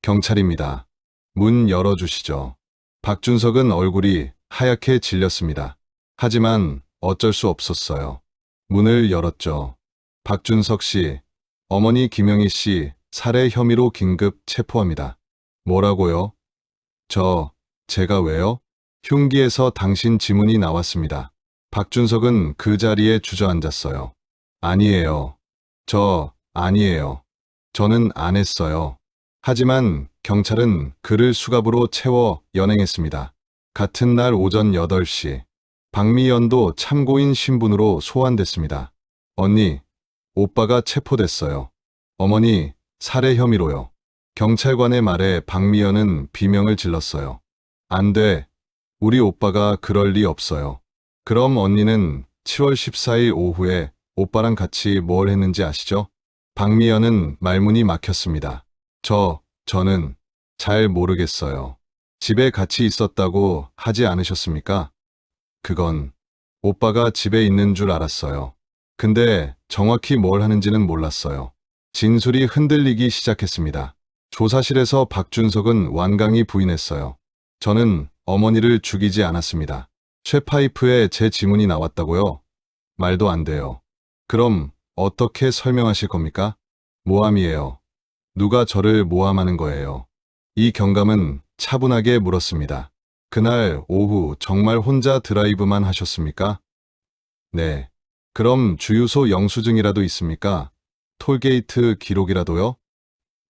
경찰입니다. 문 열어주시죠. 박준석은 얼굴이 하얗게 질렸습니다. 하지만 어쩔 수 없었어요. 문을 열었죠. 박준석 씨, 어머니 김영희 씨 살해 혐의로 긴급 체포합니다. 뭐라고요? 제가 왜요? 흉기에서 당신 지문이 나왔습니다. 박준석은 그 자리에 주저앉았어요. 아니에요. 아니에요. 저는 안 했어요. 하지만 경찰은 그를 수갑으로 채워 연행했습니다. 같은 날 오전 8시, 박미연도 참고인 신분으로 소환됐습니다. 언니, 오빠가 체포됐어요. 어머니, 살해 혐의로요. 경찰관의 말에 박미연은 비명을 질렀어요. 안 돼. 우리 오빠가 그럴 리 없어요. 그럼 언니는 7월 14일 오후에 오빠랑 같이 뭘 했는지 아시죠? 박미연은 말문이 막혔습니다. 저는 잘 모르겠어요. 집에 같이 있었다고 하지 않으셨습니까? 그건 오빠가 집에 있는 줄 알았어요. 근데 정확히 뭘 하는지는 몰랐어요. 진술이 흔들리기 시작했습니다. 조사실에서 박준석은 완강히 부인했어요. 저는 어머니를 죽이지 않았습니다. 쇠파이프에 제 지문이 나왔다고요? 말도 안 돼요. 그럼 어떻게 설명하실 겁니까? 모함이에요. 누가 저를 모함하는 거예요? 이 경감은 차분하게 물었습니다. 그날 오후 정말 혼자 드라이브만 하셨습니까? 네. 그럼 주유소 영수증이라도 있습니까? 톨게이트 기록이라도요?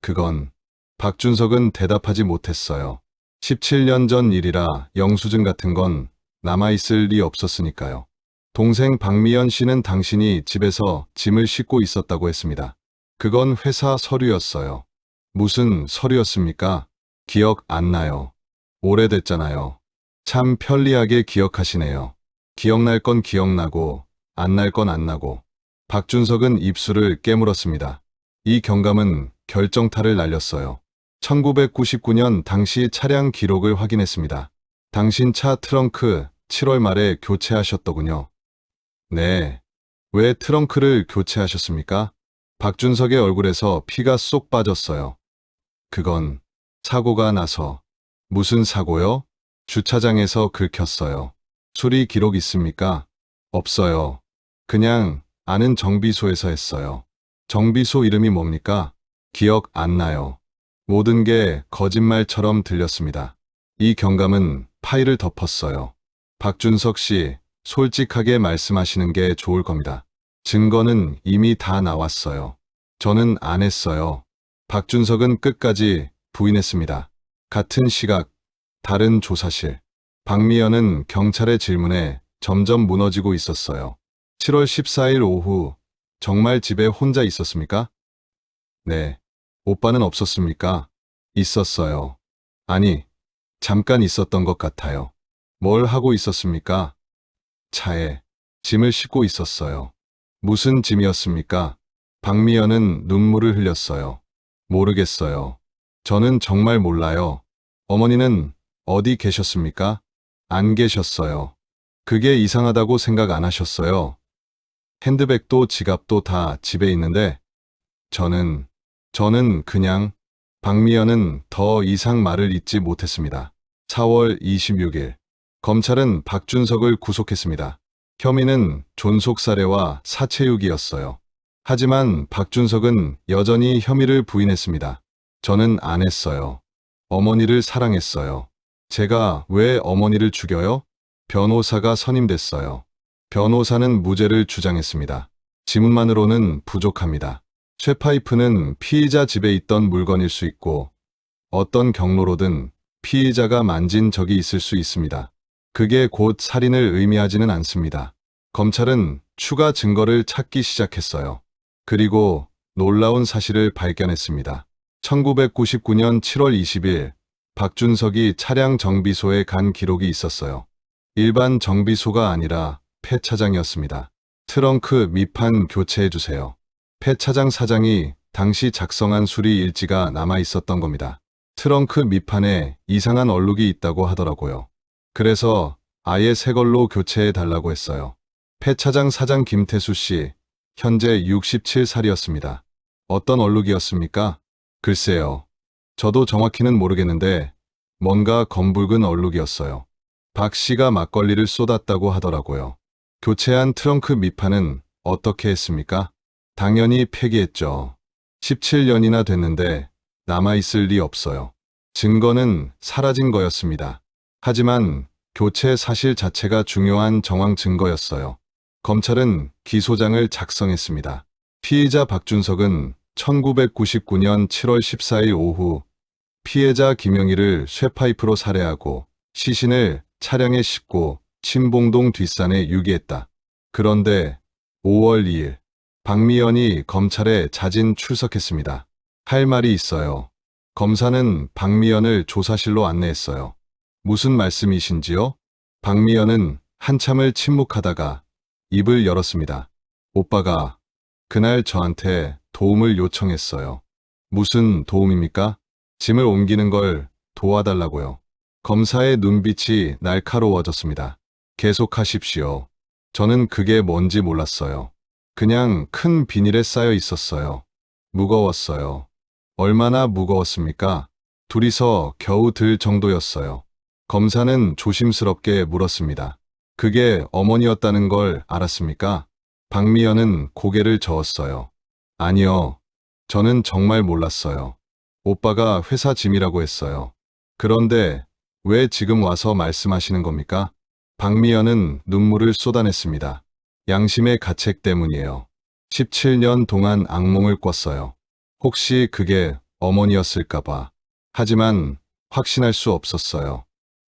그건 박준석은 대답하지 못했어요. 17년 전 일이라 영수증 같은 건 남아있을 리 없었으니까요. 동생 박미연 씨는 당신이 집에서 짐을 싣고 있었다고 했습니다. 그건 회사 서류였어요. 무슨 서류였습니까? 기억 안 나요. 오래됐잖아요. 참 편리하게 기억하시네요. 기억날 건 기억나고 안 날 건 안 나고. 박준석은 입술을 깨물었습니다. 이 경감은 결정타를 날렸어요. 1999년 당시 차량 기록을 확인했습니다. 당신 차 트렁크 7월 말에 교체하셨더군요. 네. 왜 트렁크를 교체하셨습니까? 박준석의 얼굴에서 피가 쏙 빠졌어요. 그건 사고가 나서. 무슨 사고요? 주차장에서 긁혔어요. 수리 기록 있습니까? 없어요. 그냥 아는 정비소에서 했어요. 정비소 이름이 뭡니까? 기억 안 나요. 모든 게 거짓말처럼 들렸습니다. 이 경감은 파일을 덮었어요. 박준석 씨, 솔직하게 말씀하시는 게 좋을 겁니다. 증거는 이미 다 나왔어요. 저는 안 했어요. 박준석은 끝까지 부인했습니다. 같은 시각, 다른 조사실. 박미연은 경찰의 질문에 점점 무너지고 있었어요. 7월 14일 오후, 정말 집에 혼자 있었습니까? 네. 오빠는 없었습니까? 있었어요. 아니, 잠깐 있었던 것 같아요. 뭘 하고 있었습니까? 차에 짐을 싣고 있었어요. 무슨 짐이었습니까? 박미연은 눈물을 흘렸어요. 모르겠어요. 저는 정말 몰라요. 어머니는 어디 계셨습니까? 안 계셨어요. 그게 이상하다고 생각 안 하셨어요. 핸드백도 지갑도 다 집에 있는데 저는 그냥 박미연은 더 이상 말을 잇지 못했습니다. 4월 26일 검찰은 박준석을 구속했습니다. 혐의는 존속살해와 사체유기였어요. 하지만 박준석은 여전히 혐의를 부인했습니다. 저는 안 했어요. 어머니를 사랑했어요. 제가 왜 어머니를 죽여요? 변호사가 선임됐어요. 변호사는 무죄를 주장했습니다. 지문만으로는 부족합니다. 쇠파이프는 피의자 집에 있던 물건일 수 있고 어떤 경로로든 피의자가 만진 적이 있을 수 있습니다. 그게 곧 살인을 의미하지는 않습니다. 검찰은 추가 증거를 찾기 시작했어요. 그리고 놀라운 사실을 발견했습니다. 1999년 7월 20일 박준석이 차량 정비소에 간 기록이 있었어요. 일반 정비소가 아니라 폐차장이었습니다. 트렁크 밑판 교체해주세요. 폐차장 사장이 당시 작성한 수리 일지가 남아 있었던 겁니다. 트렁크 밑판에 이상한 얼룩이 있다고 하더라고요. 그래서 아예 새 걸로 교체해 달라고 했어요. 폐차장 사장 김태수 씨, 현재 67살이었습니다. 어떤 얼룩이었습니까? 글쎄요. 저도 정확히는 모르겠는데 뭔가 검붉은 얼룩이었어요. 박 씨가 막걸리를 쏟았다고 하더라고요. 교체한 트렁크 밑판은 어떻게 했습니까? 당연히 폐기했죠. 17년이나 됐는데 남아있을 리 없어요. 증거는 사라진 거였습니다. 하지만 교체 사실 자체가 중요한 정황 증거였어요. 검찰은 기소장을 작성했습니다. 피의자 박준석은 1999년 7월 14일 오후 피해자 김영희를 쇠파이프로 살해하고 시신을 차량에 싣고 침봉동 뒷산에 유기했다. 그런데 5월 2일 박미연이 검찰에 자진 출석했습니다. 할 말이 있어요. 검사는 박미연을 조사실로 안내했어요. 무슨 말씀이신지요? 박미연은 한참을 침묵하다가 입을 열었습니다. 오빠가 그날 저한테 도움을 요청했어요. 무슨 도움입니까? 짐을 옮기는 걸 도와달라고요. 검사의 눈빛이 날카로워졌습니다. 계속하십시오. 저는 그게 뭔지 몰랐어요. 그냥 큰 비닐에 쌓여 있었어요. 무거웠어요. 얼마나 무거웠습니까? 둘이서 겨우 들 정도였어요. 검사는 조심스럽게 물었습니다. 그게 어머니였다는 걸 알았습니까? 박미연은 고개를 저었어요. 아니요. 저는 정말 몰랐어요. 오빠가 회사 짐이라고 했어요. 그런데 왜 지금 와서 말씀하시는 겁니까? 박미연은 눈물을 쏟아냈습니다. 양심의 가책 때문이에요. 17년 동안 악몽을 꿨어요. 혹시 그게 어머니였을까봐. 하지만 확신할 수 없었어요.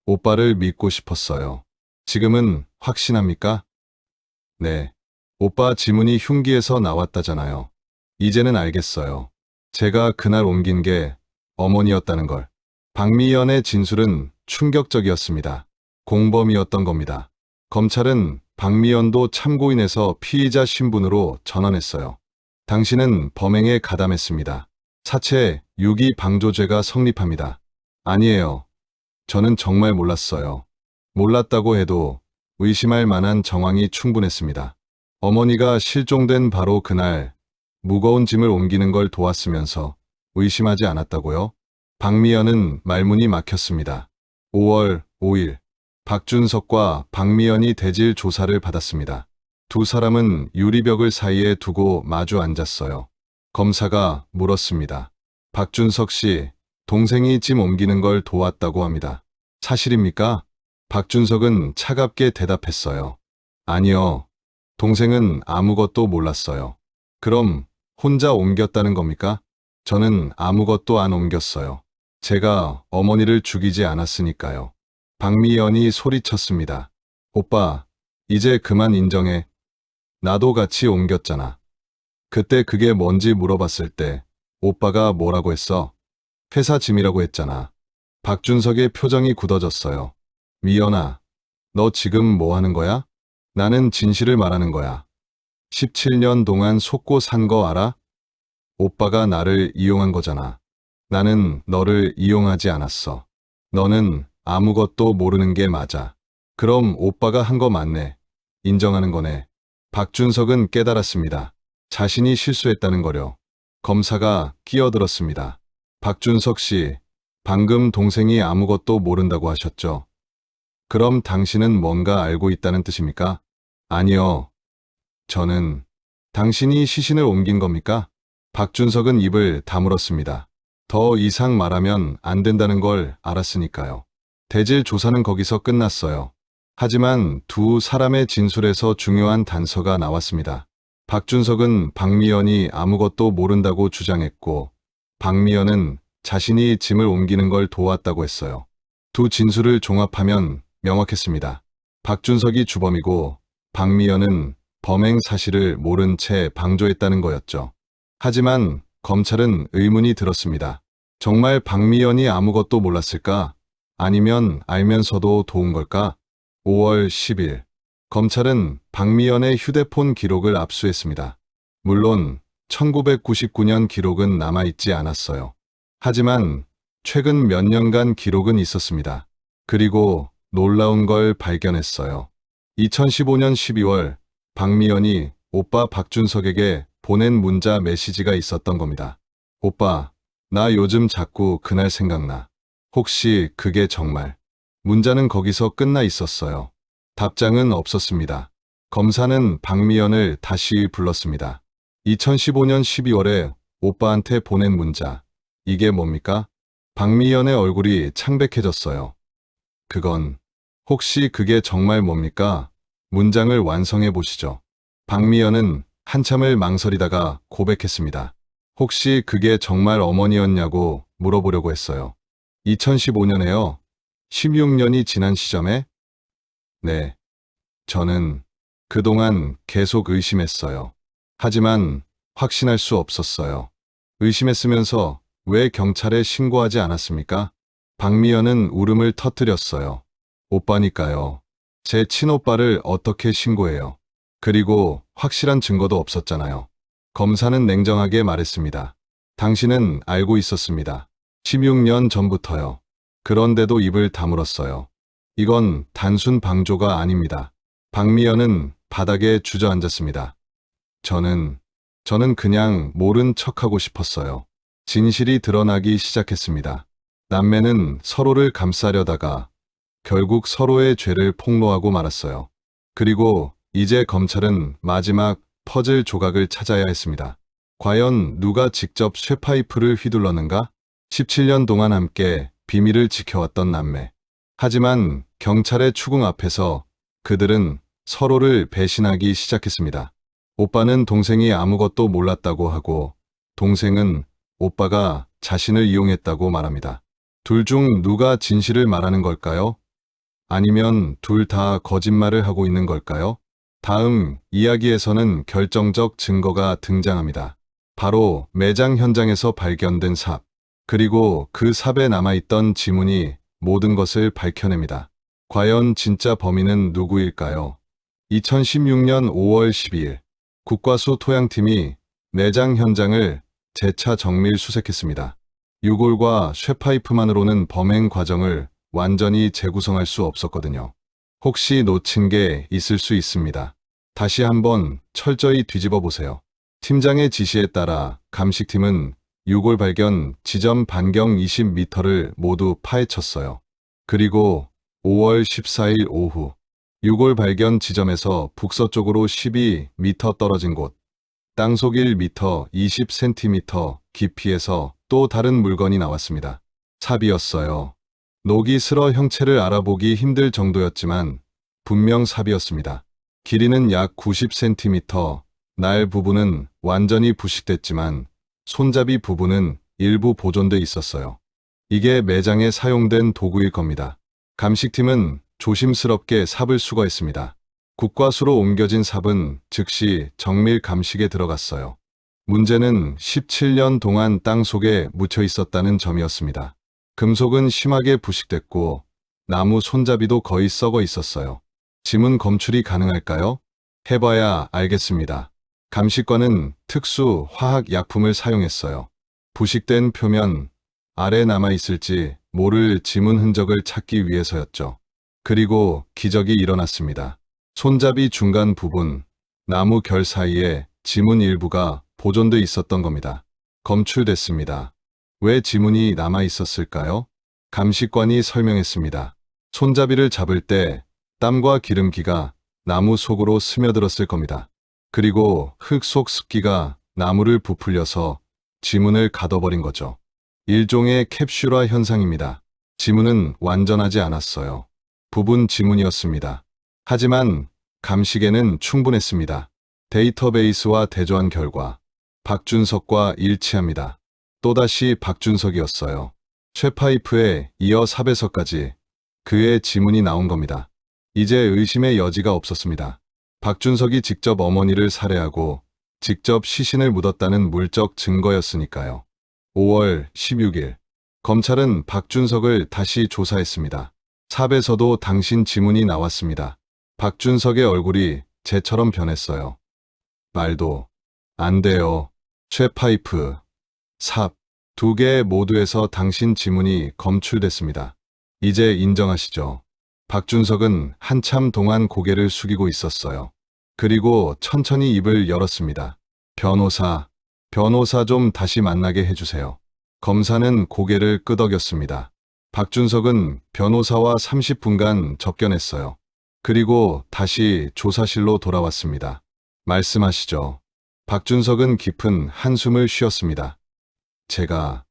오빠를 믿고 싶었어요. 지금은 확신합니까? 네. 오빠 지문이 흉기에서 나왔다잖아요. 이제는 알겠어요. 제가 그날 옮긴 게 어머니였다는 걸. 박미연의 진술은 충격적이었습니다. 공범이었던 겁니다. 검찰은 박미연도 참고인에서 피의자 신분으로 전환했어요. 당신은 범행에 가담했습니다. 사체 유기 방조죄가 성립합니다. 아니에요. 저는 정말 몰랐어요. 몰랐다고 해도 의심할 만한 정황이 충분했습니다. 어머니가 실종된 바로 그날 무거운 짐을 옮기는 걸 도왔으면서 의심하지 않았다고요? 박미연은 말문이 막혔습니다. 5월 5일 박준석과 박미연이 대질 조사를 받았습니다. 두 사람은 유리벽을 사이에 두고 마주 앉았어요. 검사가 물었습니다. 박준석 씨, 동생이 짐 옮기는 걸 도왔다고 합니다. 사실입니까? 박준석은 차갑게 대답했어요. 아니요. 동생은 아무것도 몰랐어요. 그럼 혼자 옮겼다는 겁니까? 저는 아무것도 안 옮겼어요. 제가 어머니를 죽이지 않았으니까요. 박미연이 소리쳤습니다. 오빠, 이제 그만 인정해. 나도 같이 옮겼잖아. 그때 그게 뭔지 물어봤을 때 오빠가 뭐라고 했어? 회사 짐이라고 했잖아. 박준석의 표정이 굳어졌어요. 미연아, 너 지금 뭐 하는 거야? 나는 진실을 말하는 거야. 17년 동안 속고 산 거 알아? 오빠가 나를 이용한 거잖아. 나는 너를 이용하지 않았어. 너는 아무것도 모르는 게 맞아. 그럼 오빠가 한 거 맞네. 인정하는 거네. 박준석은 깨달았습니다. 자신이 실수했다는 거려. 검사가 끼어들었습니다. 박준석 씨, 방금 동생이 아무것도 모른다고 하셨죠? 그럼 당신은 뭔가 알고 있다는 뜻입니까? 아니요. 저는 당신이 시신을 옮긴 겁니까? 박준석은 입을 다물었습니다. 더 이상 말하면 안 된다는 걸 알았으니까요. 대질 조사는 거기서 끝났어요. 하지만 두 사람의 진술에서 중요한 단서가 나왔습니다. 박준석은 박미연이 아무것도 모른다고 주장했고, 박미연은 자신이 짐을 옮기는 걸 도왔다고 했어요. 두 진술을 종합하면 명확했습니다. 박준석이 주범이고 박미연은 범행 사실을 모른 채 방조했다는 거였죠. 하지만 검찰은 의문이 들었습니다. 정말 박미연이 아무것도 몰랐을까? 아니면 알면서도 도운 걸까? 5월 10일 검찰은 박미연의 휴대폰 기록을 압수했습니다. 물론 1999년 기록은 남아있지 않았어요. 하지만 최근 몇 년간 기록은 있었습니다. 그리고 놀라운 걸 발견했어요. 2015년 12월 박미연이 오빠 박준석에게 보낸 문자 메시지가 있었던 겁니다. 오빠, 나 요즘 자꾸 그날 생각나. 혹시 그게 정말? 문자는 거기서 끝나 있었어요. 답장은 없었습니다. 검사는 박미연을 다시 불렀습니다. 2015년 12월에 오빠한테 보낸 문자. 이게 뭡니까? 박미연의 얼굴이 창백해졌어요. 그건, 혹시 그게 정말 뭡니까? 문장을 완성해 보시죠. 박미연은 한참을 망설이다가 고백했습니다. 혹시 그게 정말 어머니였냐고 물어보려고 했어요. 2015년에요. 16년이 지난 시점에? 네. 저는 그동안 계속 의심했어요. 하지만 확신할 수 없었어요. 의심했으면서 왜 경찰에 신고하지 않았습니까? 박미연은 울음을 터뜨렸어요. 오빠니까요. 제 친오빠를 어떻게 신고해요? 그리고 확실한 증거도 없었잖아요. 검사는 냉정하게 말했습니다. 당신은 알고 있었습니다. 16년 전부터요. 그런데도 입을 다물었어요. 이건 단순 방조가 아닙니다. 박미연은 바닥에 주저앉았습니다. 저는 그냥 모른 척하고 싶었어요. 진실이 드러나기 시작했습니다. 남매는 서로를 감싸려다가 결국 서로의 죄를 폭로하고 말았어요. 그리고 이제 검찰은 마지막 퍼즐 조각을 찾아야 했습니다. 과연 누가 직접 쇠파이프를 휘둘렀는가? 17년 동안 함께 비밀을 지켜왔던 남매. 하지만 경찰의 추궁 앞에서 그들은 서로를 배신하기 시작했습니다. 오빠는 동생이 아무것도 몰랐다고 하고 동생은 오빠가 자신을 이용했다고 말합니다. 둘 중 누가 진실을 말하는 걸까요? 아니면 둘 다 거짓말을 하고 있는 걸까요? 다음 이야기에서는 결정적 증거가 등장합니다. 바로 매장 현장에서 발견된 삽, 그리고 그 삽에 남아있던 지문이 모든 것을 밝혀냅니다. 과연 진짜 범인은 누구일까요? 2016년 5월 12일 국과수 토양팀이 매장 현장을 재차 정밀 수색했습니다. 유골과 쇠파이프만으로는 범행 과정을 완전히 재구성할 수 없었거든요. 혹시 놓친 게 있을 수 있습니다. 다시 한번 철저히 뒤집어 보세요. 팀장의 지시에 따라 감식팀은 유골 발견 지점 반경 20m를 모두 파헤쳤어요. 그리고 5월 14일 오후 유골 발견 지점에서 북서쪽으로 12m 떨어진 곳, 땅속 1m 20cm 깊이에서 또 다른 물건이 나왔습니다. 삽이었어요. 녹이 슬어 형체를 알아보기 힘들 정도였지만 분명 삽이었습니다. 길이는 약 90cm, 날 부분은 완전히 부식됐지만 손잡이 부분은 일부 보존돼 있었어요. 이게 매장에 사용된 도구일 겁니다. 감식팀은 조심스럽게 삽을 수거했습니다. 국과수로 옮겨진 삽은 즉시 정밀 감식에 들어갔어요. 문제는 17년 동안 땅 속에 묻혀 있었다는 점이었습니다. 금속은 심하게 부식됐고 나무 손잡이도 거의 썩어 있었어요. 지문 검출이 가능할까요? 해봐야 알겠습니다. 감식관은 특수 화학 약품을 사용했어요. 부식된 표면 아래 남아있을지 모를 지문 흔적을 찾기 위해서였죠. 그리고 기적이 일어났습니다. 손잡이 중간 부분, 나무 결 사이에 지문 일부가 보존돼 있었던 겁니다. 검출됐습니다. 왜 지문이 남아있었을까요? 감식관이 설명했습니다. 손잡이를 잡을 때 땀과 기름기가 나무 속으로 스며들었을 겁니다. 그리고 흙 속 습기가 나무를 부풀려서 지문을 가둬버린 거죠. 일종의 캡슐화 현상입니다. 지문은 완전하지 않았어요. 부분 지문이었습니다. 하지만 감식에는 충분했습니다. 데이터베이스와 대조한 결과 박준석과 일치합니다. 또다시 박준석이었어요. 쇠파이프에 이어 삽에서까지 그의 지문이 나온 겁니다. 이제 의심의 여지가 없었습니다. 박준석이 직접 어머니를 살해하고 직접 시신을 묻었다는 물적 증거였으니까요. 5월 16일 검찰은 박준석을 다시 조사했습니다. 삽에서도 당신 지문이 나왔습니다. 박준석의 얼굴이 재처럼 변했어요. 말도 안 돼요. 쇠파이프, 삽, 두 개 모두에서 당신 지문이 검출됐습니다. 이제 인정하시죠? 박준석은 한참 동안 고개를 숙이고 있었어요. 그리고 천천히 입을 열었습니다. 변호사 좀 다시 만나게 해주세요. 검사는 고개를 끄덕였습니다. 박준석은 변호사와 30분간 접견했어요. 그리고 다시 조사실로 돌아왔습니다. 말씀하시죠. 박준석은 깊은 한숨을 쉬었습니다. 제가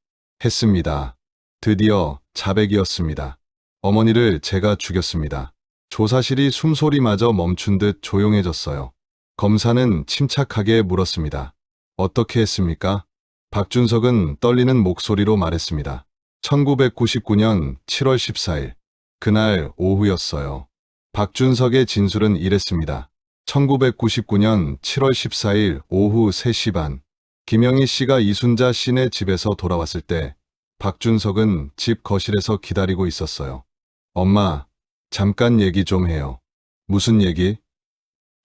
했습니다. 드디어 자백이었습니다. 어머니를 제가 죽였습니다. 조사실이 숨소리마저 멈춘 듯 조용해졌어요. 검사는 침착하게 물었습니다. 어떻게 했습니까? 박준석은 떨리는 목소리로 말했습니다. 1999년 7월 14일, 그날 오후였어요. 박준석의 진술은 이랬습니다. 1999년 7월 14일 오후 3시 반, 김영희 씨가 이순자 씨네 집에서 돌아왔을 때 박준석은 집 거실에서 기다리고 있었어요. 엄마, 잠깐 얘기 좀 해요. 무슨 얘기?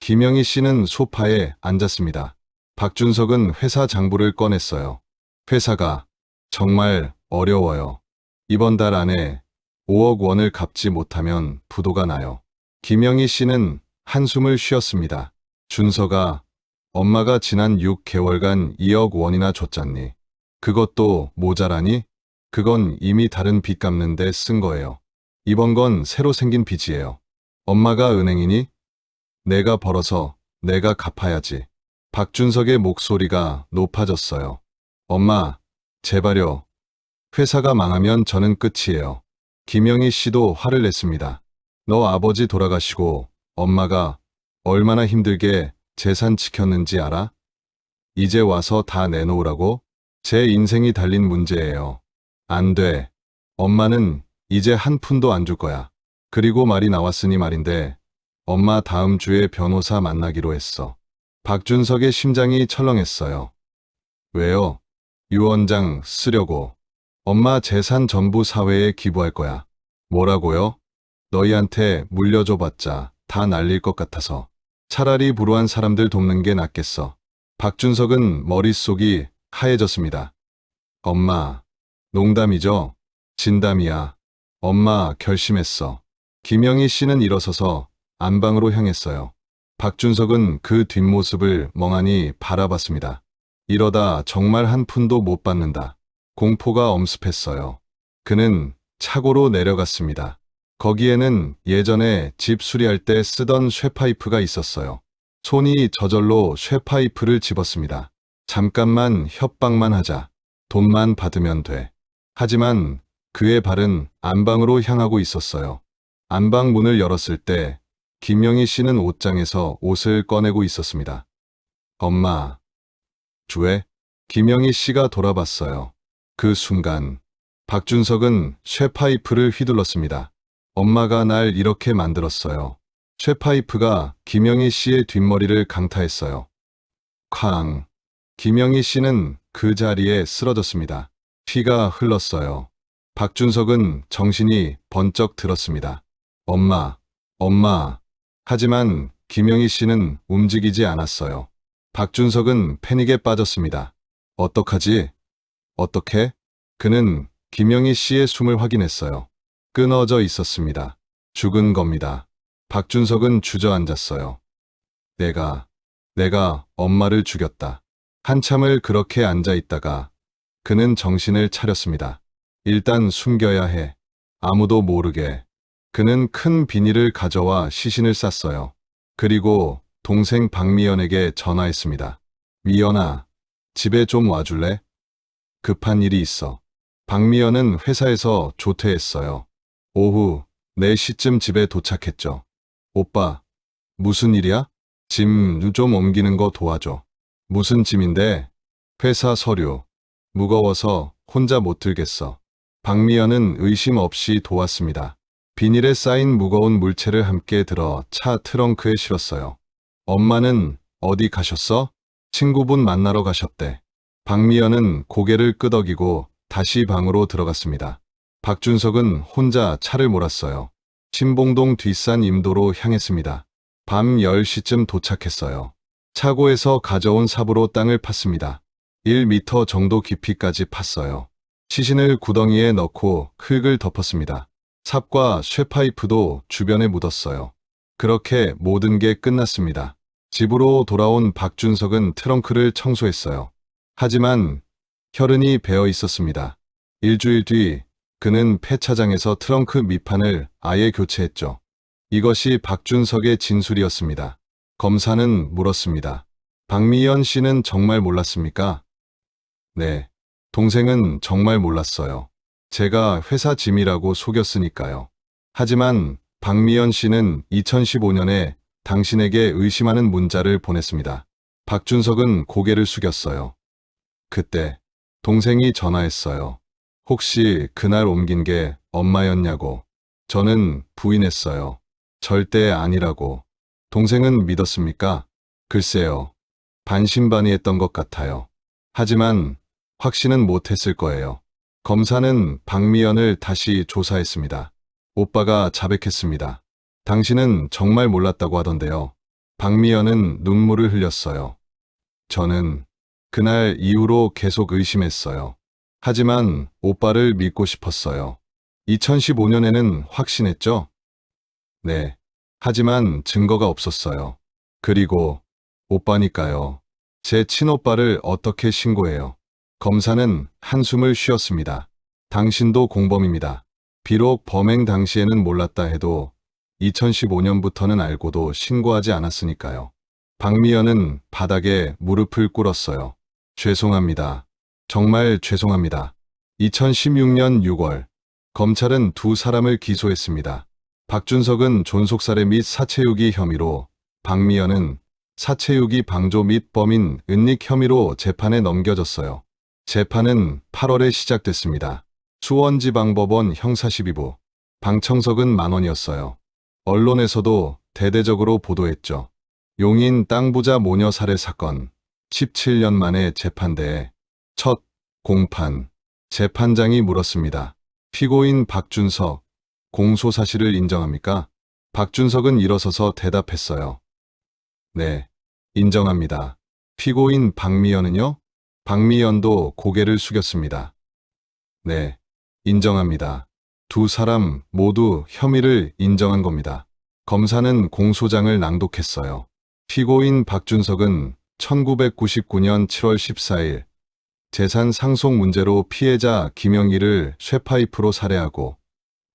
김영희 씨는 소파에 앉았습니다. 박준석은 회사 장부를 꺼냈어요. 회사가 정말 어려워요. 이번 달 안에 5억 원을 갚지 못하면 부도가 나요. 김영희 씨는 한숨을 쉬었습니다. 준서가 엄마가 지난 6개월간 2억 원이나 줬잖니. 그것도 모자라니? 그건 이미 다른 빚 갚는데 쓴 거예요. 이번 건 새로 생긴 빚이에요. 엄마가 은행이니? 내가 벌어서 내가 갚아야지. 박준석의 목소리가 높아졌어요. 엄마, 제발요. 회사가 망하면 저는 끝이에요. 김영희 씨도 화를 냈습니다. 너 아버지 돌아가시고 엄마가 얼마나 힘들게 재산 지켰는지 알아? 이제 와서 다 내놓으라고? 제 인생이 달린 문제예요. 안 돼. 엄마는 이제 한 푼도 안 줄 거야. 그리고 말이 나왔으니 말인데 엄마 다음 주에 변호사 만나기로 했어. 박준석의 심장이 철렁했어요. 왜요? 유언장 쓰려고. 엄마 재산 전부 사회에 기부할 거야. 뭐라고요? 너희한테 물려줘봤자 다 날릴 것 같아서. 차라리 불우한 사람들 돕는 게 낫겠어. 박준석은 머릿속이 하얘졌습니다. 엄마, 농담이죠? 진담이야. 엄마 결심했어. 김영희 씨는 일어서서 안방으로 향했어요. 박준석은 그 뒷모습을 멍하니 바라봤습니다. 이러다 정말 한 푼도 못 받는다. 공포가 엄습했어요. 그는 차고로 내려갔습니다. 거기에는 예전에 집 수리할 때 쓰던 쇠파이프가 있었어요. 손이 저절로 쇠파이프를 집었습니다. 잠깐만 협박만 하자. 돈만 받으면 돼. 하지만 그의 발은 안방으로 향하고 있었어요. 안방 문을 열었을 때 김영희 씨는 옷장에서 옷을 꺼내고 있었습니다. 엄마, 왜? 김영희 씨가 돌아봤어요. 그 순간 박준석은 쇠파이프를 휘둘렀습니다. 엄마가 날 이렇게 만들었어요. 쇠파이프가 김영희 씨의 뒷머리를 강타했어요. 쾅! 김영희 씨는 그 자리에 쓰러졌습니다. 피가 흘렀어요. 박준석은 정신이 번쩍 들었습니다. 엄마, 엄마. 하지만 김영희 씨는 움직이지 않았어요. 박준석은 패닉에 빠졌습니다. 어떡하지? 어떻게? 그는 김영희 씨의 숨을 확인했어요. 끊어져 있었습니다. 죽은 겁니다. 박준석은 주저앉았어요. 내가 엄마를 죽였다. 한참을 그렇게 앉아 있다가 그는 정신을 차렸습니다. 일단 숨겨야 해. 아무도 모르게. 그는 큰 비닐을 가져와 시신을 쌌어요. 그리고 동생 박미연에게 전화했습니다. 미연아, 집에 좀 와줄래? 급한 일이 있어. 박미연은 회사에서 조퇴했어요. 오후 4시쯤 집에 도착했죠. 오빠, 무슨 일이야? 짐 좀 옮기는 거 도와줘. 무슨 짐인데? 회사 서류. 무거워서 혼자 못 들겠어. 박미연은 의심 없이 도왔습니다. 비닐에 쌓인 무거운 물체를 함께 들어 차 트렁크에 실었어요. 엄마는 어디 가셨어? 친구분 만나러 가셨대. 박미연은 고개를 끄덕이고 다시 방으로 들어갔습니다. 박준석은 혼자 차를 몰았어요. 신봉동 뒷산 임도로 향했습니다. 밤 10시쯤 도착했어요. 차고에서 가져온 삽으로 땅을 팠습니다. 1미터 정도 깊이까지 팠어요. 시신을 구덩이에 넣고 흙을 덮었습니다. 삽과 쇠파이프도 주변에 묻었어요. 그렇게 모든 게 끝났습니다. 집으로 돌아온 박준석은 트렁크를 청소했어요. 하지만 혈흔이 배어 있었습니다. 일주일 뒤 그는 폐차장에서 트렁크 밑판을 아예 교체했죠. 이것이 박준석의 진술이었습니다. 검사는 물었습니다. 박미연 씨는 정말 몰랐습니까? 네. 동생은 정말 몰랐어요. 제가 회사 짐이라고 속였으니까요. 하지만 박미연 씨는 2015년에 당신에게 의심하는 문자를 보냈습니다. 박준석은 고개를 숙였어요. 그때 동생이 전화했어요. 혹시 그날 옮긴 게 엄마였냐고. 저는 부인했어요. 절대 아니라고. 동생은 믿었습니까? 글쎄요. 반신반의했던 것 같아요. 하지만 확신은 못했을 거예요. 검사는 박미연을 다시 조사했습니다. 오빠가 자백했습니다. 당신은 정말 몰랐다고 하던데요. 박미연은 눈물을 흘렸어요. 저는 그날 이후로 계속 의심했어요. 하지만 오빠를 믿고 싶었어요. 2015년에는 확신했죠? 네. 하지만 증거가 없었어요. 그리고 오빠니까요. 제 친오빠를 어떻게 신고해요? 검사는 한숨을 쉬었습니다. 당신도 공범입니다. 비록 범행 당시에는 몰랐다 해도 2015년부터는 알고도 신고하지 않았으니까요. 박미연은 바닥에 무릎을 꿇었어요. 죄송합니다. 정말 죄송합니다. 2016년 6월, 검찰은 두 사람을 기소했습니다. 박준석은 존속살해 및 사체유기 혐의로, 박미연은 사체유기 방조 및 범인 은닉 혐의로 재판에 넘겨졌어요. 재판은 8월에 시작됐습니다. 수원지방법원 형사12부. 방청석은 10,000원이었어요. 언론에서도 대대적으로 보도했죠. 용인 땅부자 모녀 살해 사건. 17년 만에 재판대에 첫 공판. 재판장이 물었습니다. 피고인 박준석, 공소 사실을 인정합니까? 박준석은 일어서서 대답했어요. 네, 인정합니다. 피고인 박미연은요? 박미연도 고개를 숙였습니다. 네, 인정합니다. 두 사람 모두 혐의를 인정한 겁니다. 검사는 공소장을 낭독했어요. 피고인 박준석은 1999년 7월 14일 재산 상속 문제로 피해자 김영희를 쇠파이프로 살해하고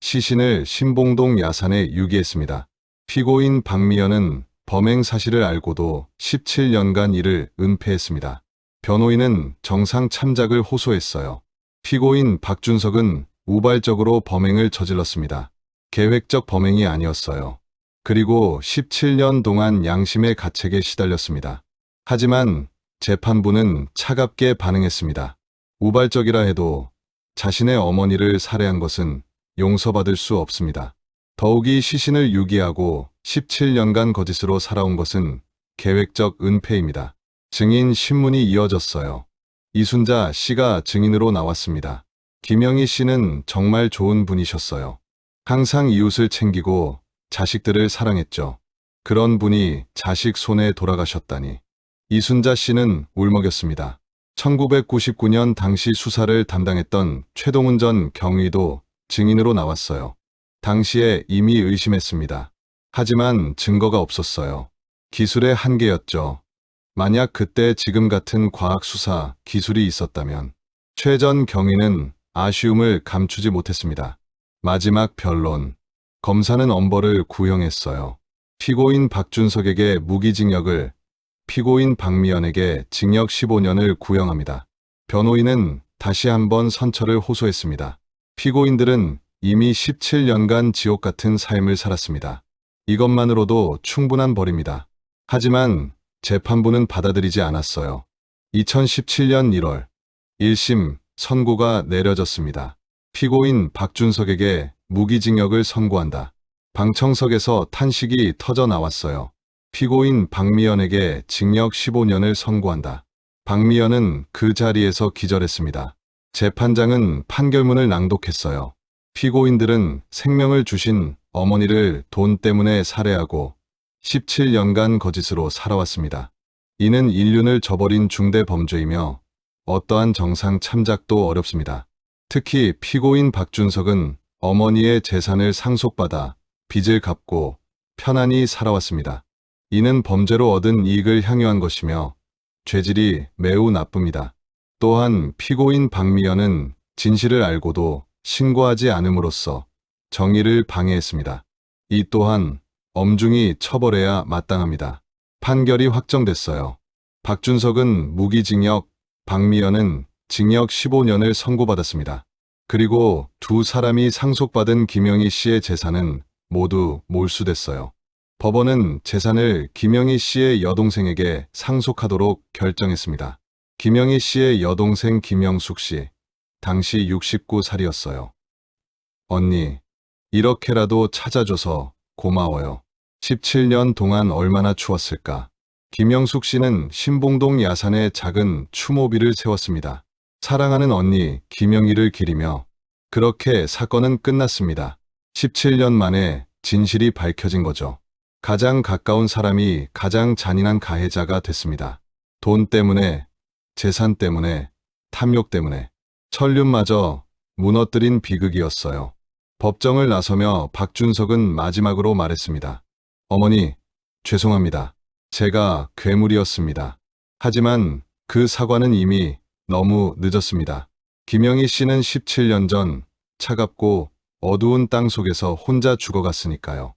시신을 신봉동 야산에 유기했습니다. 피고인 박미연은 범행 사실을 알고도 17년간 이를 은폐했습니다. 변호인은 정상 참작을 호소했어요. 피고인 박준석은 우발적으로 범행을 저질렀습니다. 계획적 범행이 아니었어요. 그리고 17년 동안 양심의 가책에 시달렸습니다. 하지만 재판부는 차갑게 반응했습니다. 우발적이라 해도 자신의 어머니를 살해한 것은 용서받을 수 없습니다. 더욱이 시신을 유기하고 17년간 거짓으로 살아온 것은 계획적 은폐입니다. 증인 신문이 이어졌어요. 이순자 씨가 증인으로 나왔습니다. 김영희 씨는 정말 좋은 분이셨어요. 항상 이웃을 챙기고 자식들을 사랑했죠. 그런 분이 자식 손에 돌아가셨다니. 이순자 씨는 울먹였습니다. 1999년 당시 수사를 담당했던 최동훈 전 경위도 증인으로 나왔어요. 당시에 이미 의심했습니다. 하지만 증거가 없었어요. 기술의 한계였죠. 만약 그때 지금 같은 과학 수사 기술이 있었다면 최 전 경위는 아쉬움을 감추지 못했습니다. 마지막 변론. 검사는 엄벌을 구형했어요. 피고인 박준석에게 무기징역을, 피고인 박미연에게 징역 15년을 구형합니다. 변호인은 다시 한번 선처를 호소했습니다. 피고인들은 이미 17년간 지옥 같은 삶을 살았습니다. 이것만으로도 충분한 벌입니다. 하지만 재판부는 받아들이지 않았어요. 2017년 1월 1심 선고가 내려졌습니다. 피고인 박준석에게 무기징역을 선고한다. 방청석에서 탄식이 터져 나왔어요. 피고인 박미연에게 징역 15년을 선고한다. 박미연은 그 자리에서 기절했습니다. 재판장은 판결문을 낭독했어요. 피고인들은 생명을 주신 어머니를 돈 때문에 살해하고 17년간 거짓으로 살아왔습니다. 이는 인륜을 저버린 중대 범죄이며 어떠한 정상 참작도 어렵습니다. 특히 피고인 박준석은 어머니의 재산을 상속받아 빚을 갚고 편안히 살아왔습니다. 이는 범죄로 얻은 이익을 향유한 것이며 죄질이 매우 나쁩니다. 또한 피고인 박미연은 진실을 알고도 신고하지 않음으로써 정의를 방해했습니다. 이 또한 엄중히 처벌해야 마땅합니다. 판결이 확정됐어요. 박준석은 무기징역, 박미연은 징역 15년을 선고받았습니다. 그리고 두 사람이 상속받은 김영희 씨의 재산은 모두 몰수됐어요. 법원은 재산을 김영희 씨의 여동생에게 상속하도록 결정했습니다. 김영희 씨의 여동생 김영숙 씨, 당시 69살이었어요. 언니, 이렇게라도 찾아줘서 고마워요. 17년 동안 얼마나 추웠을까. 김영숙 씨는 신봉동 야산에 작은 추모비를 세웠습니다. 사랑하는 언니 김영희를 기리며. 그렇게 사건은 끝났습니다. 17년 만에 진실이 밝혀진 거죠. 가장 가까운 사람이 가장 잔인한 가해자가 됐습니다. 돈 때문에, 재산 때문에, 탐욕 때문에 천륜마저 무너뜨린 비극이었어요. 법정을 나서며 박준석은 마지막으로 말했습니다. 어머니, 죄송합니다. 제가 괴물이었습니다. 하지만 그 사과는 이미 너무 늦었습니다. 김영희 씨는 17년 전 차갑고 어두운 땅 속에서 혼자 죽어갔으니까요.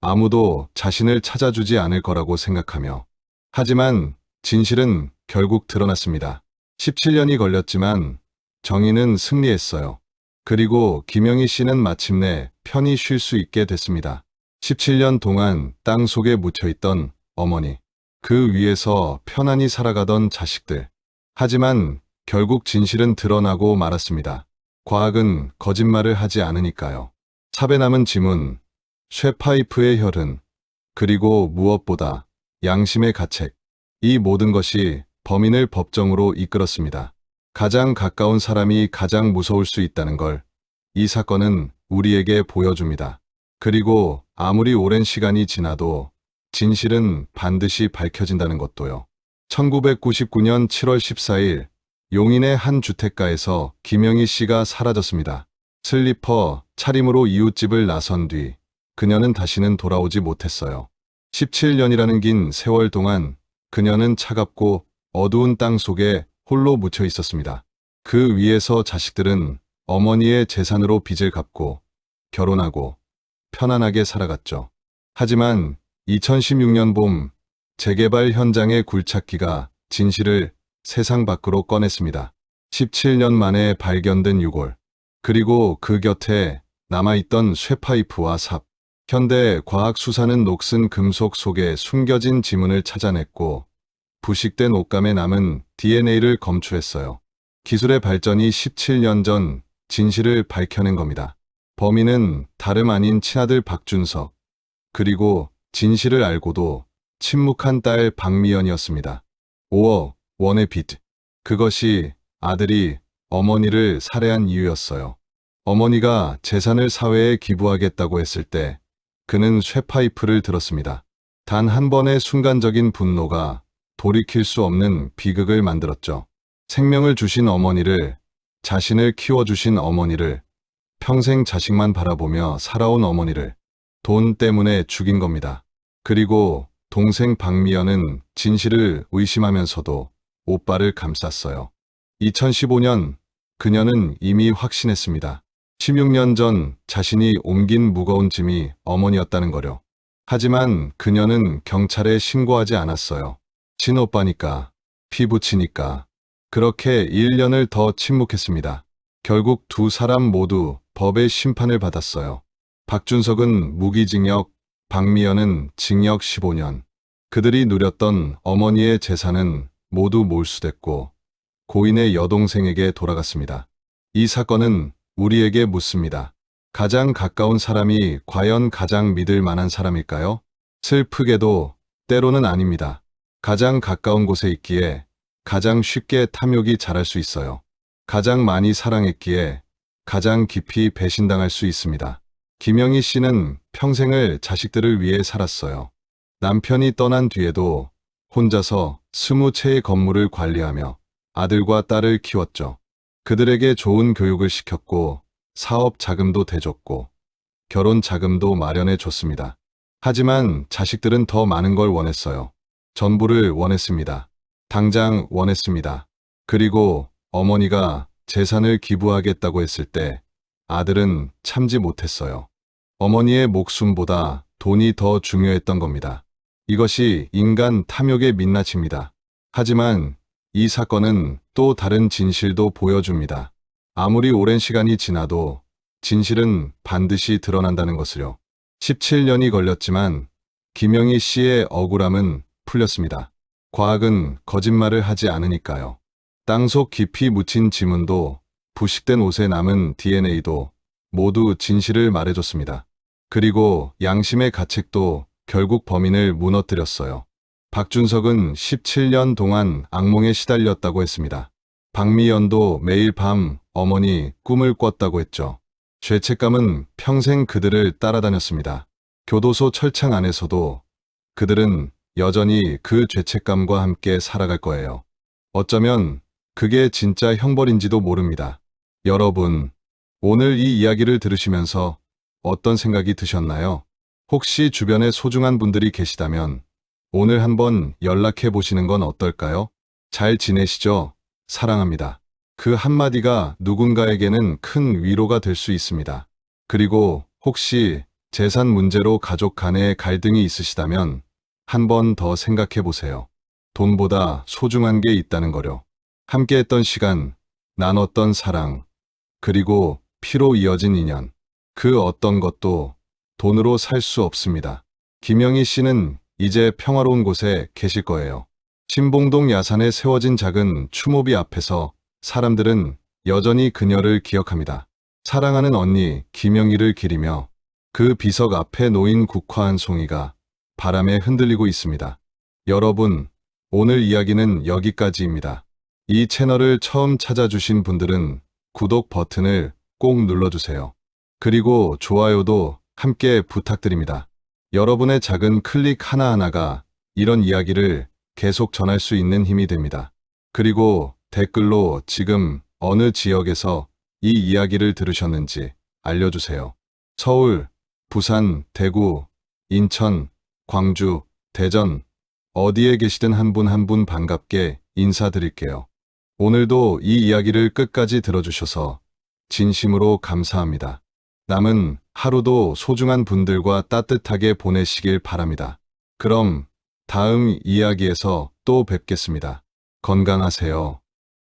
아무도 자신을 찾아주지 않을 거라고 생각하며. 하지만 진실은 결국 드러났습니다. 17년이 걸렸지만 정의는 승리했어요. 그리고 김영희 씨는 마침내 편히 쉴 수 있게 됐습니다. 17년 동안 땅 속에 묻혀있던 어머니, 그 위에서 편안히 살아가던 자식들. 하지만 결국 진실은 드러나고 말았습니다. 과학은 거짓말을 하지 않으니까요. 삽에 남은 지문, 쇠파이프의 혈흔, 그리고 무엇보다 양심의 가책. 이 모든 것이 범인을 법정으로 이끌었습니다. 가장 가까운 사람이 가장 무서울 수 있다는 걸 이 사건은 우리에게 보여줍니다. 그리고 아무리 오랜 시간이 지나도 진실은 반드시 밝혀진다는 것도요. 1999년 7월 14일 용인의 한 주택가에서 김영희 씨가 사라졌습니다. 슬리퍼, 차림으로 이웃집을 나선 뒤 그녀는 다시는 돌아오지 못했어요. 17년이라는 긴 세월 동안 그녀는 차갑고 어두운 땅 속에 홀로 묻혀 있었습니다. 그 위에서 자식들은 어머니의 재산으로 빚을 갚고 결혼하고 편안하게 살아갔죠. 하지만 2016년 봄 재개발 현장의 굴착기가 진실을 세상 밖으로 꺼냈습니다. 17년 만에 발견된 유골, 그리고 그 곁에 남아있던 쇠파이프와 삽. 현대 과학 수사는 녹슨 금속 속에 숨겨진 지문을 찾아냈고 부식된 옷감에 남은 DNA를 검출했어요. 기술의 발전이 17년 전 진실을 밝혀낸 겁니다. 범인은 다름 아닌 친아들 박준석, 그리고 진실을 알고도 침묵한 딸 박미연이었습니다. 5억 원의 빚. 그것이 아들이 어머니를 살해한 이유였어요. 어머니가 재산을 사회에 기부하겠다고 했을 때 그는 쇠파이프를 들었습니다. 단 한 번의 순간적인 분노가 돌이킬 수 없는 비극을 만들었죠. 생명을 주신 어머니를, 자신을 키워주신 어머니를, 평생 자식만 바라보며 살아온 어머니를 돈 때문에 죽인 겁니다. 그리고 동생 박미연은 진실을 의심하면서도 오빠를 감쌌어요. 2015년 그녀는 이미 확신했습니다. 16년 전 자신이 옮긴 무거운 짐이 어머니였다는 거려. 하지만 그녀는 경찰에 신고하지 않았어요. 친오빠니까, 피부치니까. 그렇게 1년을 더 침묵했습니다. 결국 두 사람 모두 법의 심판을 받았어요. 박준석은 무기징역, 박미연은 징역 15년. 그들이 누렸던 어머니의 재산은 모두 몰수됐고 고인의 여동생에게 돌아갔습니다. 이 사건은 우리에게 묻습니다. 가장 가까운 사람이 과연 가장 믿을 만한 사람일까요? 슬프게도 때로는 아닙니다. 가장 가까운 곳에 있기에 가장 쉽게 탐욕이 자랄 수 있어요. 가장 많이 사랑했기에 가장 깊이 배신당할 수 있습니다. 김영희 씨는 평생을 자식들을 위해 살았어요. 남편이 떠난 뒤에도 혼자서 20채의 건물을 관리하며 아들과 딸을 키웠죠. 그들에게 좋은 교육을 시켰고 사업 자금도 대줬고 결혼 자금도 마련해 줬습니다. 하지만 자식들은 더 많은 걸 원했어요. 전부를 원했습니다. 당장 원했습니다. 그리고 어머니가 재산을 기부하겠다고 했을 때 아들은 참지 못했어요. 어머니의 목숨보다 돈이 더 중요했던 겁니다. 이것이 인간 탐욕의 민낯입니다. 하지만 이 사건은 또 다른 진실도 보여줍니다. 아무리 오랜 시간이 지나도 진실은 반드시 드러난다는 것을요. 17년이 걸렸지만 김영희 씨의 억울함은 풀렸습니다. 과학은 거짓말을 하지 않으니까요. 땅속 깊이 묻힌 지문도 부식된 옷에 남은 DNA도 모두 진실을 말해줬습니다. 그리고 양심의 가책도 결국 범인을 무너뜨렸어요. 박준석은 17년 동안 악몽에 시달렸다고 했습니다. 박미연도 매일 밤 어머니 꿈을 꿨다고 했죠. 죄책감은 평생 그들을 따라다녔습니다. 교도소 철창 안에서도 그들은 여전히 그 죄책감과 함께 살아갈 거예요. 어쩌면 그게 진짜 형벌인지도 모릅니다. 여러분, 오늘 이 이야기를 들으시면서 어떤 생각이 드셨나요? 혹시 주변에 소중한 분들이 계시다면 오늘 한번 연락해 보시는 건 어떨까요? 잘 지내시죠? 사랑합니다. 그 한마디가 누군가에게는 큰 위로가 될 수 있습니다. 그리고 혹시 재산 문제로 가족 간에 갈등이 있으시다면 한 번 더 생각해 보세요. 돈보다 소중한 게 있다는 거요. 함께했던 시간, 나눴던 사랑, 그리고 피로 이어진 인연. 그 어떤 것도 돈으로 살 수 없습니다. 김영희 씨는 이제 평화로운 곳에 계실 거예요. 신봉동 야산에 세워진 작은 추모비 앞에서 사람들은 여전히 그녀를 기억합니다. 사랑하는 언니 김영희를 기리며 그 비석 앞에 놓인 국화 한 송이가 바람에 흔들리고 있습니다. 여러분, 오늘 이야기는 여기까지입니다. 이 채널을 처음 찾아주신 분들은 구독 버튼을 꼭 눌러주세요. 그리고 좋아요도 함께 부탁드립니다. 여러분의 작은 클릭 하나하나가 이런 이야기를 계속 전할 수 있는 힘이 됩니다. 그리고 댓글로 지금 어느 지역에서 이 이야기를 들으셨는지 알려주세요. 서울, 부산, 대구, 인천, 광주, 대전, 어디에 계시든 한 분 한 분 반갑게 인사드릴게요. 오늘도 이 이야기를 끝까지 들어주셔서 진심으로 감사합니다. 남은 하루도 소중한 분들과 따뜻하게 보내시길 바랍니다. 그럼 다음 이야기에서 또 뵙겠습니다. 건강하세요.